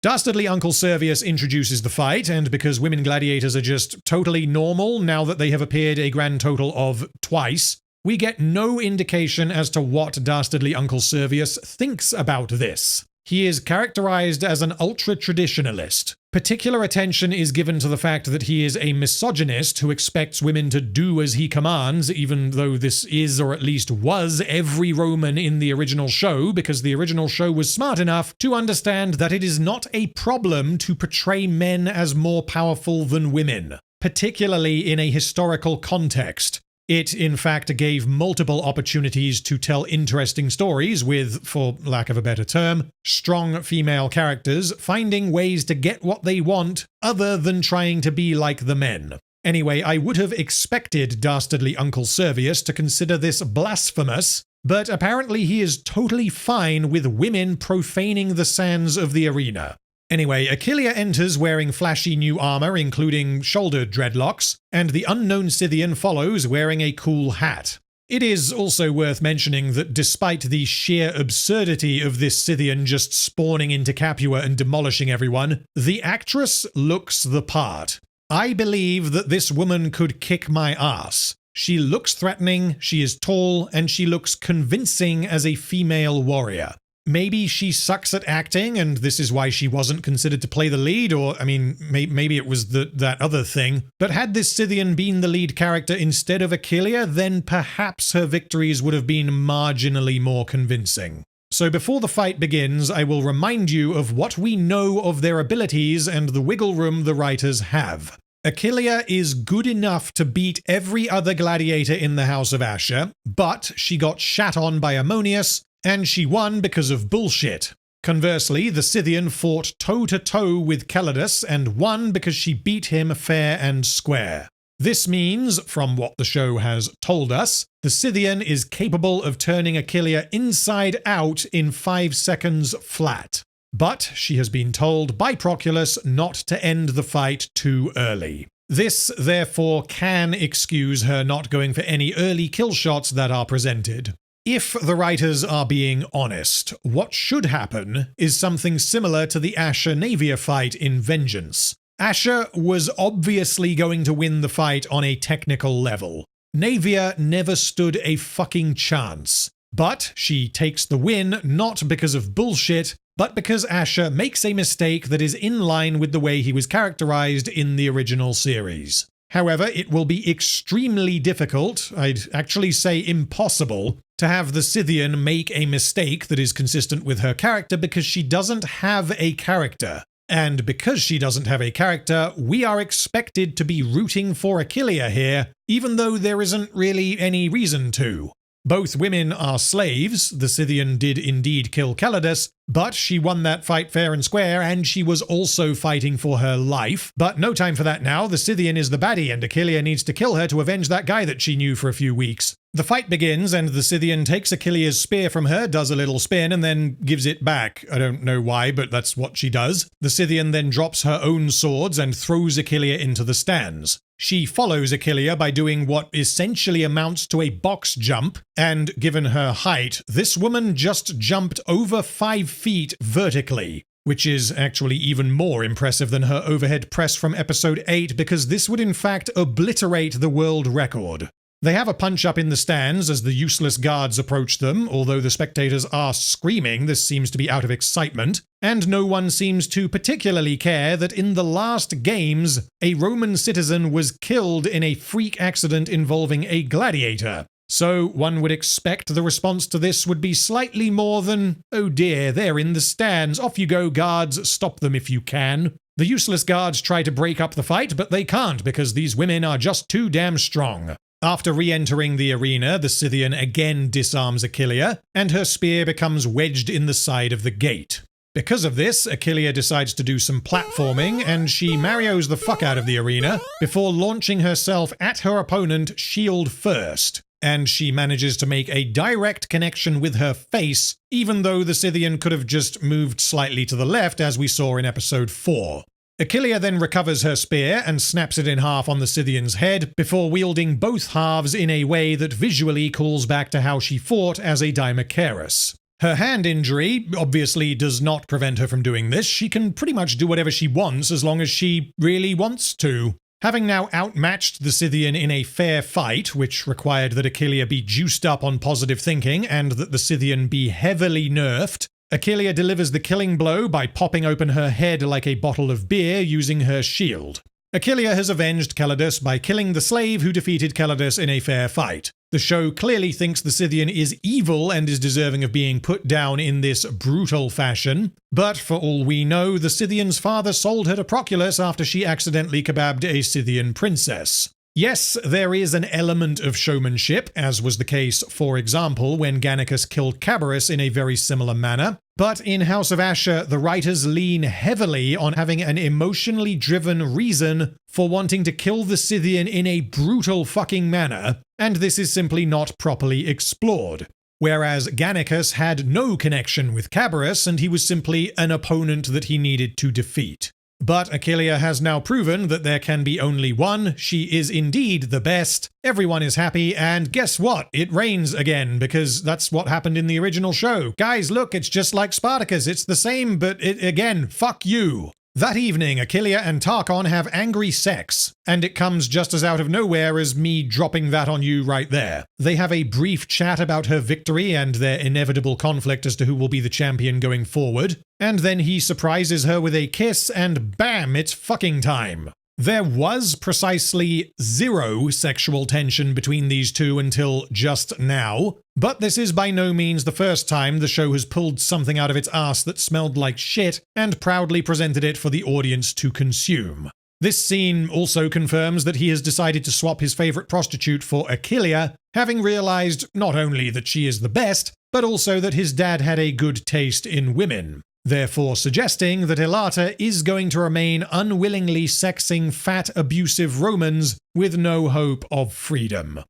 Dastardly Uncle Servius introduces the fight, and because women gladiators are just totally normal now that they have appeared a grand total of twice, we get no indication as to what Dastardly Uncle Servius thinks about this. He is characterized as an ultra-traditionalist. Particular attention is given to the fact that he is a misogynist who expects women to do as he commands, even though this is, or at least was, every Roman in the original show, because the original show was smart enough to understand that it is not a problem to portray men as more powerful than women, particularly in a historical context. It, in fact, gave multiple opportunities to tell interesting stories with, for lack of a better term, strong female characters finding ways to get what they want other than trying to be like the men. Anyway, I would have expected Dastardly Uncle Servius to consider this blasphemous, but apparently he is totally fine with women profaning the sands of the arena. Anyway, Achillea enters wearing flashy new armor, including shoulder dreadlocks, and the unknown Scythian follows wearing a cool hat. It is also worth mentioning that despite the sheer absurdity of this Scythian just spawning into Capua and demolishing everyone, the actress looks the part. I believe that this woman could kick my ass. She looks threatening, she is tall, and she looks convincing as a female warrior. Maybe she sucks at acting, and this is why she wasn't considered to play the lead, or, I mean, maybe it was that other thing. But had this Scythian been the lead character instead of Achillea, then perhaps her victories would have been marginally more convincing. So before the fight begins, I will remind you of what we know of their abilities and the wiggle room the writers have. Achillea is good enough to beat every other gladiator in the House of Ashur, but she got shat on by Ammonius, and she won because of bullshit. Conversely, the Scythian fought toe-to-toe with Calidus and won because she beat him fair and square. This means, from what the show has told us, the Scythian is capable of turning Achillea inside out in 5 seconds flat. But she has been told by Proculus not to end the fight too early. This, therefore, can excuse her not going for any early kill shots that are presented. If the writers are being honest, what should happen is something similar to the Ashur-Naevia fight in Vengeance. Ashur was obviously going to win the fight on a technical level. Naevia never stood a fucking chance. But she takes the win not because of bullshit, but because Ashur makes a mistake that is in line with the way he was characterized in the original series. However, it will be extremely difficult, I'd actually say impossible, to have the Scythian make a mistake that is consistent with her character because she doesn't have a character. And because she doesn't have a character, we are expected to be rooting for Achillea here, even though there isn't really any reason to. Both women are slaves. The Scythian did indeed kill Calidus, but she won that fight fair and square, and she was also fighting for her life. But no time for that now. The Scythian is the baddie, and Achillea needs to kill her to avenge that guy that she knew for a few weeks. The fight begins, and the Scythian takes Achillea's spear from her, does a little spin, and then gives it back. I don't know why, but that's what she does. The Scythian then drops her own swords and throws Achillea into the stands. She follows Achillea by doing what essentially amounts to a box jump, and given her height, this woman just jumped over 5 feet vertically, which is actually even more impressive than her overhead press from episode 8, because this would in fact obliterate the world record. They have a punch-up in the stands as the useless guards approach them, although the spectators are screaming. This seems to be out of excitement, and no one seems to particularly care that in the last games, a Roman citizen was killed in a freak accident involving a gladiator. So one would expect the response to this would be slightly more than, "Oh dear, they're in the stands, off you go guards, stop them if you can." The useless guards try to break up the fight, but they can't because these women are just too damn strong. After re-entering the arena, the Scythian again disarms Achillea, and her spear becomes wedged in the side of the gate. Because of this, Achillea decides to do some platforming, and she Marios the fuck out of the arena before launching herself at her opponent shield first. And she manages to make a direct connection with her face, even though the Scythian could have just moved slightly to the left, as we saw in episode 4. Achillea then recovers her spear and snaps it in half on the Scythian's head before wielding both halves in a way that visually calls back to how she fought as a Dimachorus. Her hand injury obviously does not prevent her from doing this. She can pretty much do whatever she wants as long as she really wants to. Having now outmatched the Scythian in a fair fight, which required that Achillea be juiced up on positive thinking and that the Scythian be heavily nerfed, Achillea delivers the killing blow by popping open her head like a bottle of beer using her shield. Achillea has avenged Calidus by killing the slave who defeated Calidus in a fair fight. The show clearly thinks the Scythian is evil and is deserving of being put down in this brutal fashion, but for all we know, the Scythian's father sold her to Proculus after she accidentally kebabbed a Scythian princess. Yes, there is an element of showmanship, as was the case, for example, when Gannicus killed Cabarus in a very similar manner, but in House of Ashur, the writers lean heavily on having an emotionally driven reason for wanting to kill the Scythian in a brutal fucking manner, and this is simply not properly explored. Whereas Gannicus had no connection with Cabarus, and he was simply an opponent that he needed to defeat. But Achillea has now proven that there can be only one. She is indeed the best. Everyone is happy, and guess what? It rains again, because that's what happened in the original show. Guys, look, it's just like Spartacus. It's the same, but again, fuck you. That evening, Achillea and Tarchon have angry sex, and it comes just as out of nowhere as me dropping that on you right there. They have a brief chat about her victory and their inevitable conflict as to who will be the champion going forward, and then he surprises her with a kiss, and bam, it's fucking time. There was precisely zero sexual tension between these two until just now, but this is by no means the first time the show has pulled something out of its ass that smelled like shit and proudly presented it for the audience to consume. This scene also confirms that he has decided to swap his favorite prostitute for Achillea, having realized not only that she is the best, but also that his dad had a good taste in women. Therefore suggesting that Elata is going to remain unwillingly sexing fat, abusive Romans with no hope of freedom.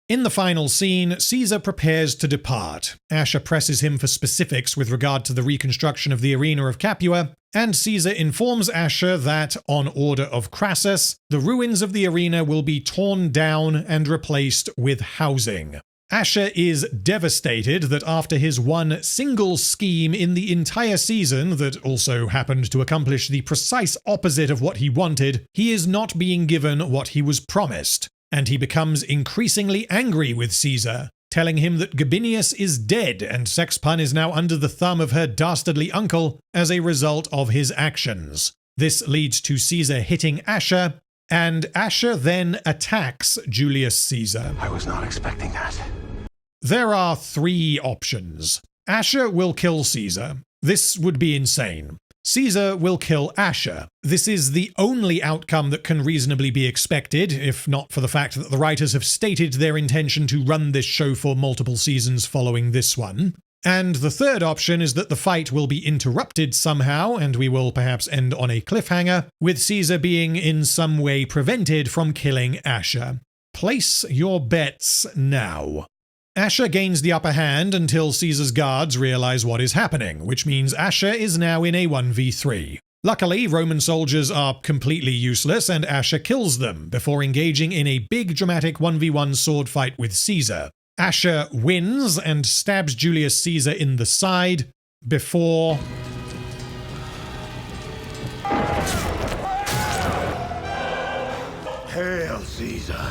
In the final scene, Caesar prepares to depart. Ashur presses him for specifics with regard to the reconstruction of the arena of Capua, and Caesar informs Ashur that, on order of Crassus, the ruins of the arena will be torn down and replaced with housing. Ashur is devastated that after his one single scheme in the entire season that also happened to accomplish the precise opposite of what he wanted, he is not being given what he was promised, and he becomes increasingly angry with Caesar, telling him that Gabinius is dead and Sexpun is now under the thumb of her dastardly uncle as a result of his actions. This leads to Caesar hitting Ashur, and Ashur then attacks Julius Caesar. I was not expecting that. There are 3 options. Ashur will kill Caesar. This would be insane. Caesar will kill Ashur. This is the only outcome that can reasonably be expected, if not for the fact that the writers have stated their intention to run this show for multiple seasons following this one. And the third option is that the fight will be interrupted somehow, and we will perhaps end on a cliffhanger, with Caesar being in some way prevented from killing Ashur. Place your bets now. Ashur gains the upper hand until Caesar's guards realize what is happening, which means Ashur is now in a 1v3. Luckily, Roman soldiers are completely useless and Ashur kills them before engaging in a big dramatic 1v1 sword fight with Caesar. Ashur wins and stabs Julius Caesar in the side before... Hail Caesar.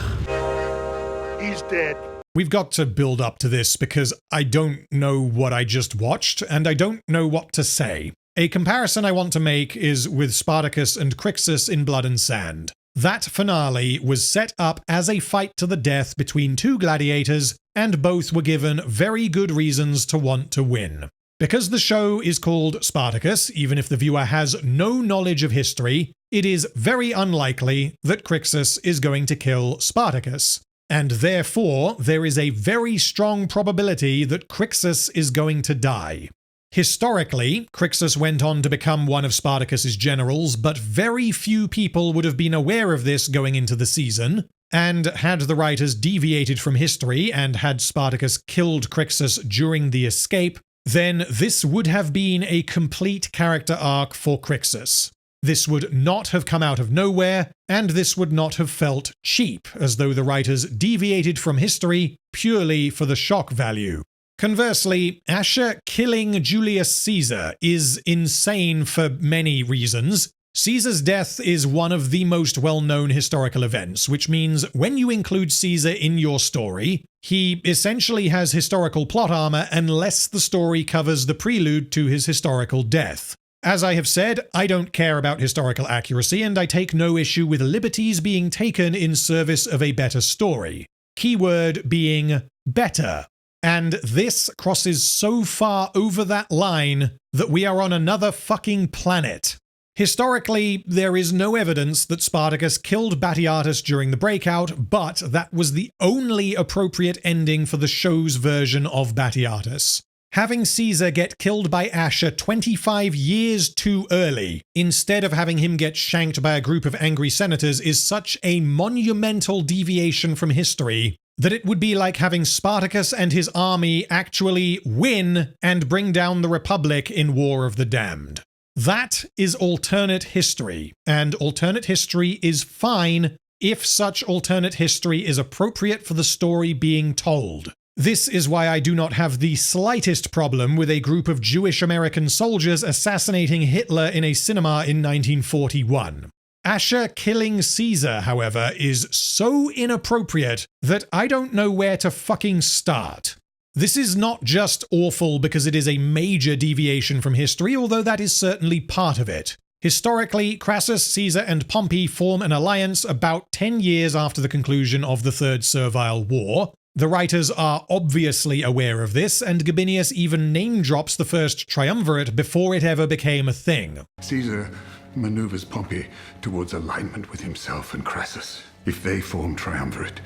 He's dead. We've got to build up to this because I don't know what I just watched, and I don't know what to say. A comparison I want to make is with Spartacus and Crixus in Blood and Sand. That finale was set up as a fight to the death between two gladiators, and both were given very good reasons to want to win. Because the show is called Spartacus, even if the viewer has no knowledge of history, it is very unlikely that Crixus is going to kill Spartacus. And therefore, there is a very strong probability that Crixus is going to die. Historically, Crixus went on to become one of Spartacus's generals, but very few people would have been aware of this going into the season, and had the writers deviated from history and had Spartacus killed Crixus during the escape, then this would have been a complete character arc for Crixus. This would not have come out of nowhere, and this would not have felt cheap, as though the writers deviated from history purely for the shock value. Conversely, Ashur killing Julius Caesar is insane for many reasons. Caesar's death is one of the most well-known historical events, which means when you include Caesar in your story, he essentially has historical plot armor unless the story covers the prelude to his historical death. As I have said, I don't care about historical accuracy, and I take no issue with liberties being taken in service of a better story. Keyword being better. And this crosses so far over that line that we are on another fucking planet. Historically, there is no evidence that Spartacus killed Batiatus during the breakout, but that was the only appropriate ending for the show's version of Batiatus. Having Caesar get killed by Ashur 25 years too early, instead of having him get shanked by a group of angry senators, is such a monumental deviation from history that it would be like having Spartacus and his army actually win and bring down the Republic in War of the Damned. That is alternate history, and alternate history is fine if such alternate history is appropriate for the story being told. This is why I do not have the slightest problem with a group of Jewish American soldiers assassinating Hitler in a cinema in 1941. Ashur killing Caesar, however, is so inappropriate that I don't know where to fucking start. This is not just awful because it is a major deviation from history, although that is certainly part of it. Historically, Crassus, Caesar, and Pompey form an alliance about 10 years after the conclusion of the Third Servile War. The writers are obviously aware of this, and Gabinius even name-drops the First Triumvirate before it ever became a thing. Caesar maneuvers Pompey towards alignment with himself and Crassus. If they form triumvirate,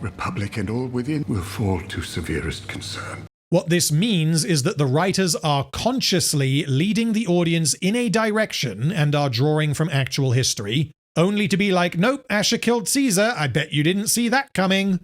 Republic and all within will fall to severest concern. What this means is that the writers are consciously leading the audience in a direction and are drawing from actual history, only to be like, nope, Ashur killed Caesar, I bet you didn't see that coming.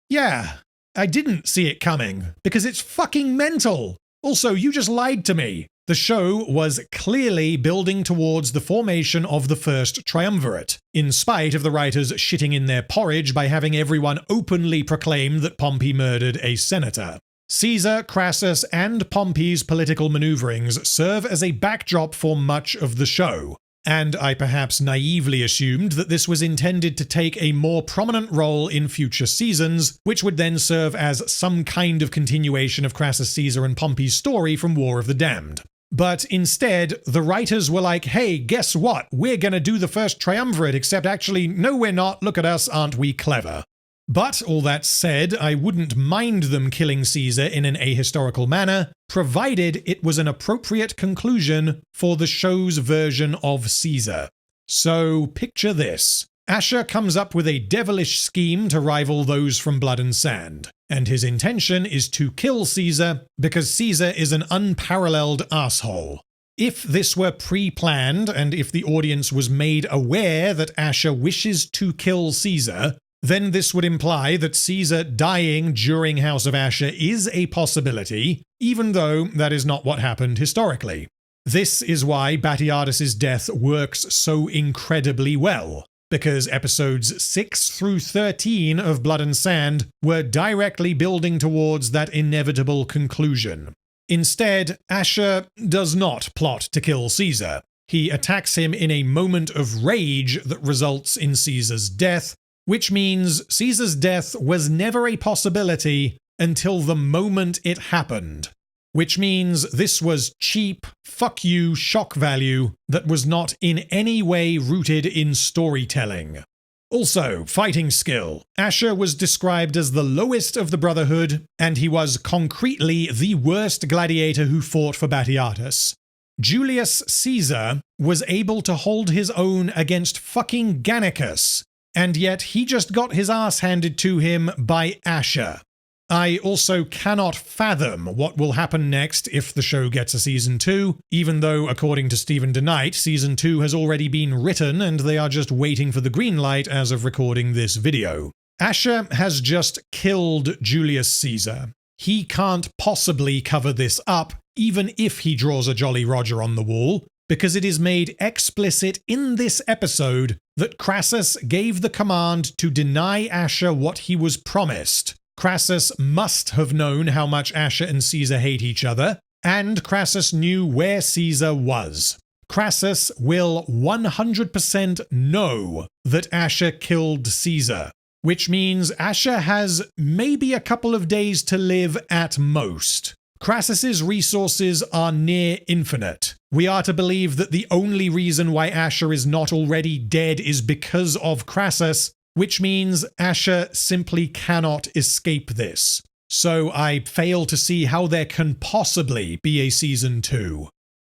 Yeah, I didn't see it coming, because it's fucking mental. Also, you just lied to me. The show was clearly building towards the formation of the First Triumvirate, in spite of the writers shitting in their porridge by having everyone openly proclaim that Pompey murdered a senator. Caesar, Crassus, and Pompey's political maneuverings serve as a backdrop for much of the show, and I perhaps naively assumed that this was intended to take a more prominent role in future seasons, which would then serve as some kind of continuation of Crassus, Caesar, and Pompey's story from War of the Damned. But instead, the writers were like, hey, guess what? We're gonna do the First Triumvirate, except actually, no we're not, look at us, aren't we clever? But all that said, I wouldn't mind them killing Caesar in an ahistorical manner, provided it was an appropriate conclusion for the show's version of Caesar. So picture this. Ashur comes up with a devilish scheme to rival those from Blood and Sand, and his intention is to kill Caesar because Caesar is an unparalleled asshole. If this were pre-planned, and if the audience was made aware that Ashur wishes to kill Caesar, then this would imply that Caesar dying during House of Ashur is a possibility, even though that is not what happened historically. This is why Batiatus's death works so incredibly well, because episodes 6 through 13 of Blood and Sand were directly building towards that inevitable conclusion. Instead, Ashur does not plot to kill Caesar. He attacks him in a moment of rage that results in Caesar's death, which means Caesar's death was never a possibility until the moment it happened. Which means this was cheap, fuck you shock value that was not in any way rooted in storytelling. Also, fighting skill. Ashur was described as the lowest of the Brotherhood, and he was concretely the worst gladiator who fought for Batiatus. Julius Caesar was able to hold his own against fucking Gannicus, and yet he just got his ass handed to him by Ashur. I also cannot fathom what will happen next if the show gets a season 2, even though, according to Stephen DeKnight, season 2 has already been written and they are just waiting for the green light as of recording this video. Ashur has just killed Julius Caesar. He can't possibly cover this up, even if he draws a Jolly Roger on the wall, because it is made explicit in this episode that Crassus gave the command to deny Ashur what he was promised. Crassus must have known how much Ashur and Caesar hate each other, and Crassus knew where Caesar was. Crassus will 100% know that Ashur killed Caesar, which means Ashur has maybe a couple of days to live at most. Crassus's resources are near infinite. We are to believe that the only reason why Ashur is not already dead is because of Crassus, which means Ashur simply cannot escape this. So I fail to see how there can possibly be a season 2.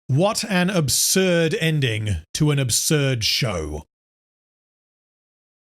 What an absurd ending to an absurd show.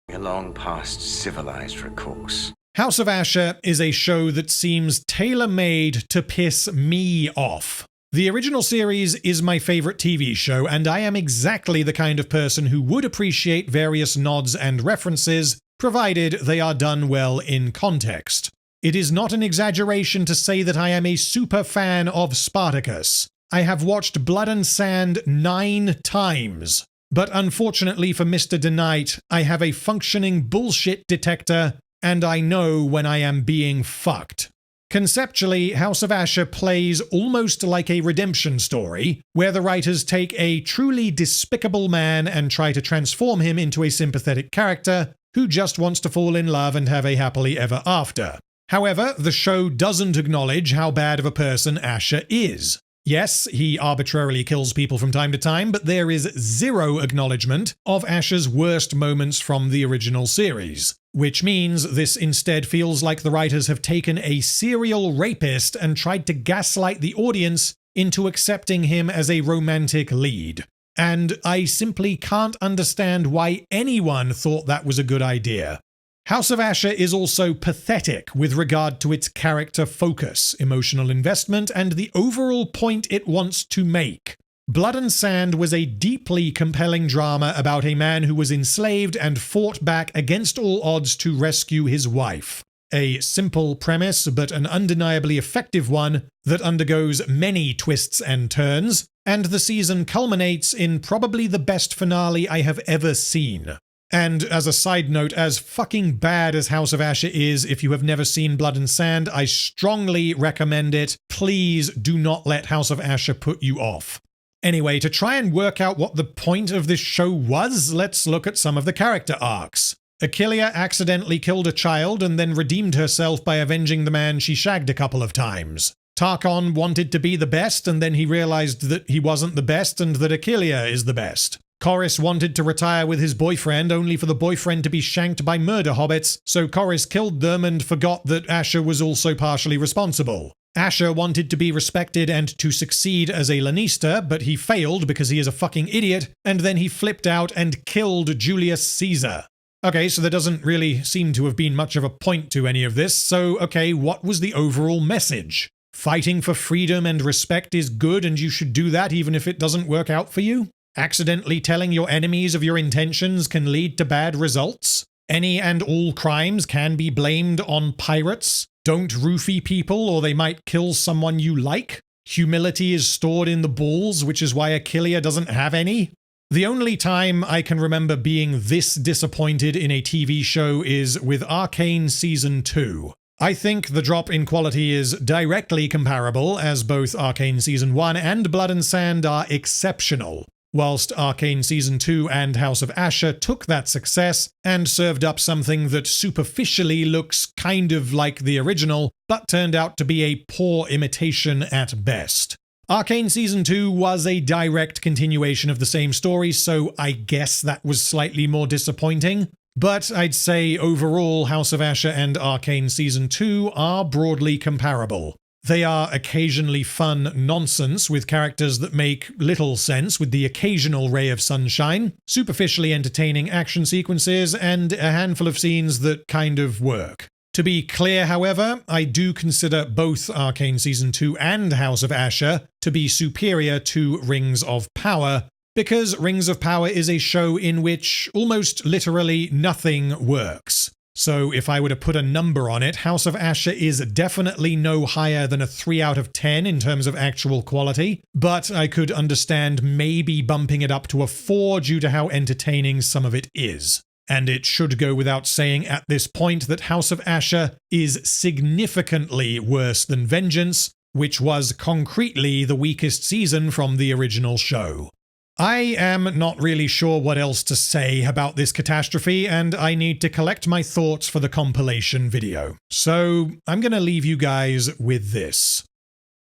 We're long past civilized recourse. House of Ashur is a show that seems tailor-made to piss me off. The original series is my favorite TV show, and I am exactly the kind of person who would appreciate various nods and references, provided they are done well in context. It is not an exaggeration to say that I am a super fan of Spartacus. I have watched Blood and Sand 9 times. But unfortunately for Mr. DeKnight, I have a functioning bullshit detector, and I know when I am being fucked. Conceptually, House of Ashur plays almost like a redemption story, where the writers take a truly despicable man and try to transform him into a sympathetic character who just wants to fall in love and have a happily ever after. However, the show doesn't acknowledge how bad of a person Ashur is. Yes, he arbitrarily kills people from time to time, but there is zero acknowledgement of Ashur's worst moments from the original series. Which means this instead feels like the writers have taken a serial rapist and tried to gaslight the audience into accepting him as a romantic lead. And I simply can't understand why anyone thought that was a good idea. House of Ashur is also pathetic with regard to its character focus, emotional investment, and the overall point it wants to make. Blood and Sand was a deeply compelling drama about a man who was enslaved and fought back against all odds to rescue his wife. A simple premise, but an undeniably effective one that undergoes many twists and turns, and the season culminates in probably the best finale I have ever seen. And as a side note, as fucking bad as House of Ashur is, if you have never seen Blood and Sand, I strongly recommend it. Please do not let House of Ashur put you off. Anyway, to try and work out what the point of this show was, let's look at some of the character arcs. Achillea accidentally killed a child and then redeemed herself by avenging the man she shagged a couple of times. Tarchon wanted to be the best and then he realized that he wasn't the best and that Achillea is the best. Corrys wanted to retire with his boyfriend only for the boyfriend to be shanked by murder hobbits, so Corrys killed them and forgot that Ashur was also partially responsible. Ashur wanted to be respected and to succeed as a Lannister, but he failed because he is a fucking idiot, and then he flipped out and killed Julius Caesar. Okay, so there doesn't really seem to have been much of a point to any of this, so okay, what was the overall message? Fighting for freedom and respect is good and you should do that even if it doesn't work out for you? Accidentally telling your enemies of your intentions can lead to bad results? Any and all crimes can be blamed on pirates? Don't roofie people or they might kill someone you like? Humility is stored in the balls, which is why Achillea doesn't have any? The only time I can remember being this disappointed in a TV show is with Arcane Season 2. I think the drop in quality is directly comparable, as both Arcane Season 1 and Blood and Sand are exceptional, whilst Arcane Season 2 and House of Ashur took that success and served up something that superficially looks kind of like the original, but turned out to be a poor imitation at best. Arcane Season 2 was a direct continuation of the same story, so I guess that was slightly more disappointing. But I'd say overall House of Ashur and Arcane Season 2 are broadly comparable. They are occasionally fun nonsense with characters that make little sense with the occasional ray of sunshine, superficially entertaining action sequences, and a handful of scenes that kind of work. To be clear, however, I do consider both Arcane Season 2 and House of Ashur to be superior to Rings of Power, because Rings of Power is a show in which almost literally nothing works. So if I were to put a number on it, House of Ashur is definitely no higher than a 3 out of 10 in terms of actual quality, but I could understand maybe bumping it up to a 4 due to how entertaining some of it is. And it should go without saying at this point that House of Ashur is significantly worse than Vengeance, which was concretely the weakest season from the original show. I am not really sure what else to say about this catastrophe, and I need to collect my thoughts for the compilation video. So I'm going to leave you guys with this.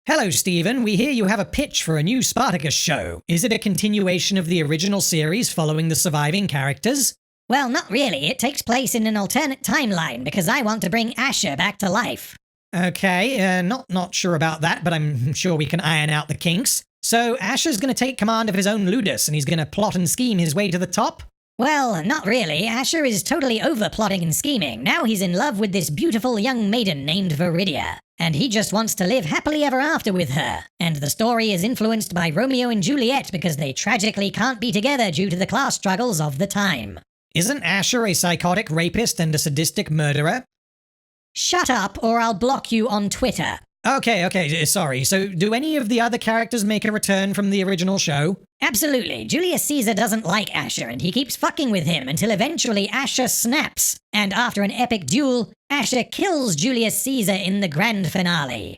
Hello, Stephen. We hear you have a pitch for a new Spartacus show. Is it a continuation of the original series following the surviving characters? Well, not really. It takes place in an alternate timeline because I want to bring Ashur back to life. Okay, not sure about that, but I'm sure we can iron out the kinks. So Ashur's going to take command of his own ludus and he's going to plot and scheme his way to the top? Well, not really. Ashur is totally over-plotting and scheming. Now he's in love with this beautiful young maiden named Viridia, and he just wants to live happily ever after with her. And the story is influenced by Romeo and Juliet because they tragically can't be together due to the class struggles of the time. Isn't Ashur a psychotic rapist and a sadistic murderer? Shut up or I'll block you on Twitter. Okay, sorry. So do any of the other characters make a return from the original show? Absolutely. Julius Caesar doesn't like Ashur and he keeps fucking with him until eventually Ashur snaps. And after an epic duel, Ashur kills Julius Caesar in the grand finale.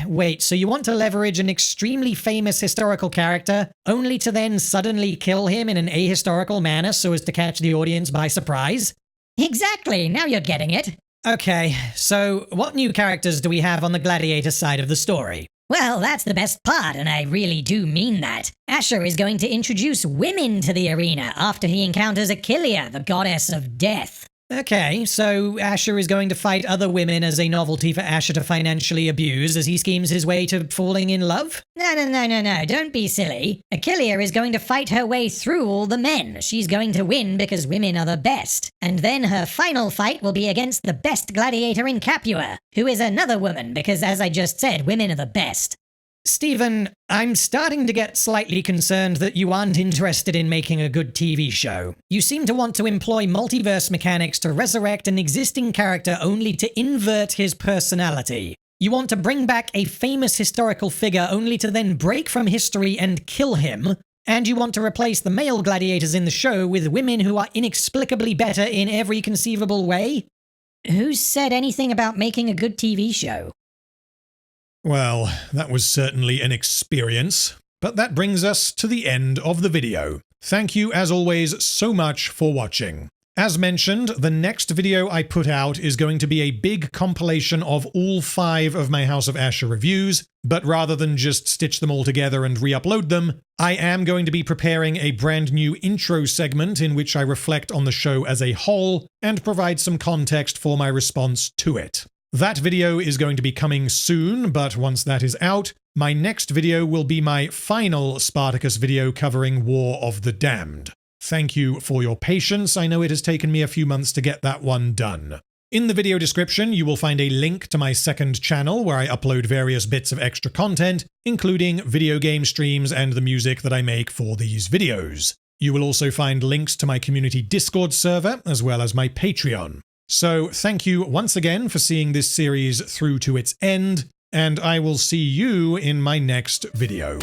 Wait, so you want to leverage an extremely famous historical character, only to then suddenly kill him in an ahistorical manner so as to catch the audience by surprise? Exactly, now you're getting it. Okay, so what new characters do we have on the gladiator side of the story? Well, that's the best part, and I really do mean that. Ashur is going to introduce women to the arena after he encounters Achillea, the goddess of death. Okay, so Ashur is going to fight other women as a novelty for Ashur to financially abuse as he schemes his way to falling in love? No, don't be silly. Achillea is going to fight her way through all the men. She's going to win because women are the best. And then her final fight will be against the best gladiator in Capua, who is another woman because, as I just said, women are the best. Stephen, I'm starting to get slightly concerned that you aren't interested in making a good TV show. You seem to want to employ multiverse mechanics to resurrect an existing character only to invert his personality. You want to bring back a famous historical figure only to then break from history and kill him. And you want to replace the male gladiators in the show with women who are inexplicably better in every conceivable way? Who said anything about making a good TV show? Well, that was certainly an experience, but that brings us to the end of the video. Thank you, as always, so much for watching. As mentioned, the next video I put out is going to be a big compilation of all 5 of my House of Ashur reviews, but rather than just stitch them all together and re-upload them, I am going to be preparing a brand new intro segment in which I reflect on the show as a whole and provide some context for my response to it. That video is going to be coming soon, but once that is out, my next video will be my final Spartacus video covering War of the Damned. Thank you for your patience. I know it has taken me a few months to get that one done. In the video description, you will find a link to my second channel where I upload various bits of extra content, including video game streams and the music that I make for these videos. You will also find links to my community Discord server, as well as my Patreon. So thank you once again for seeing this series through to its end, and I will see you in my next video.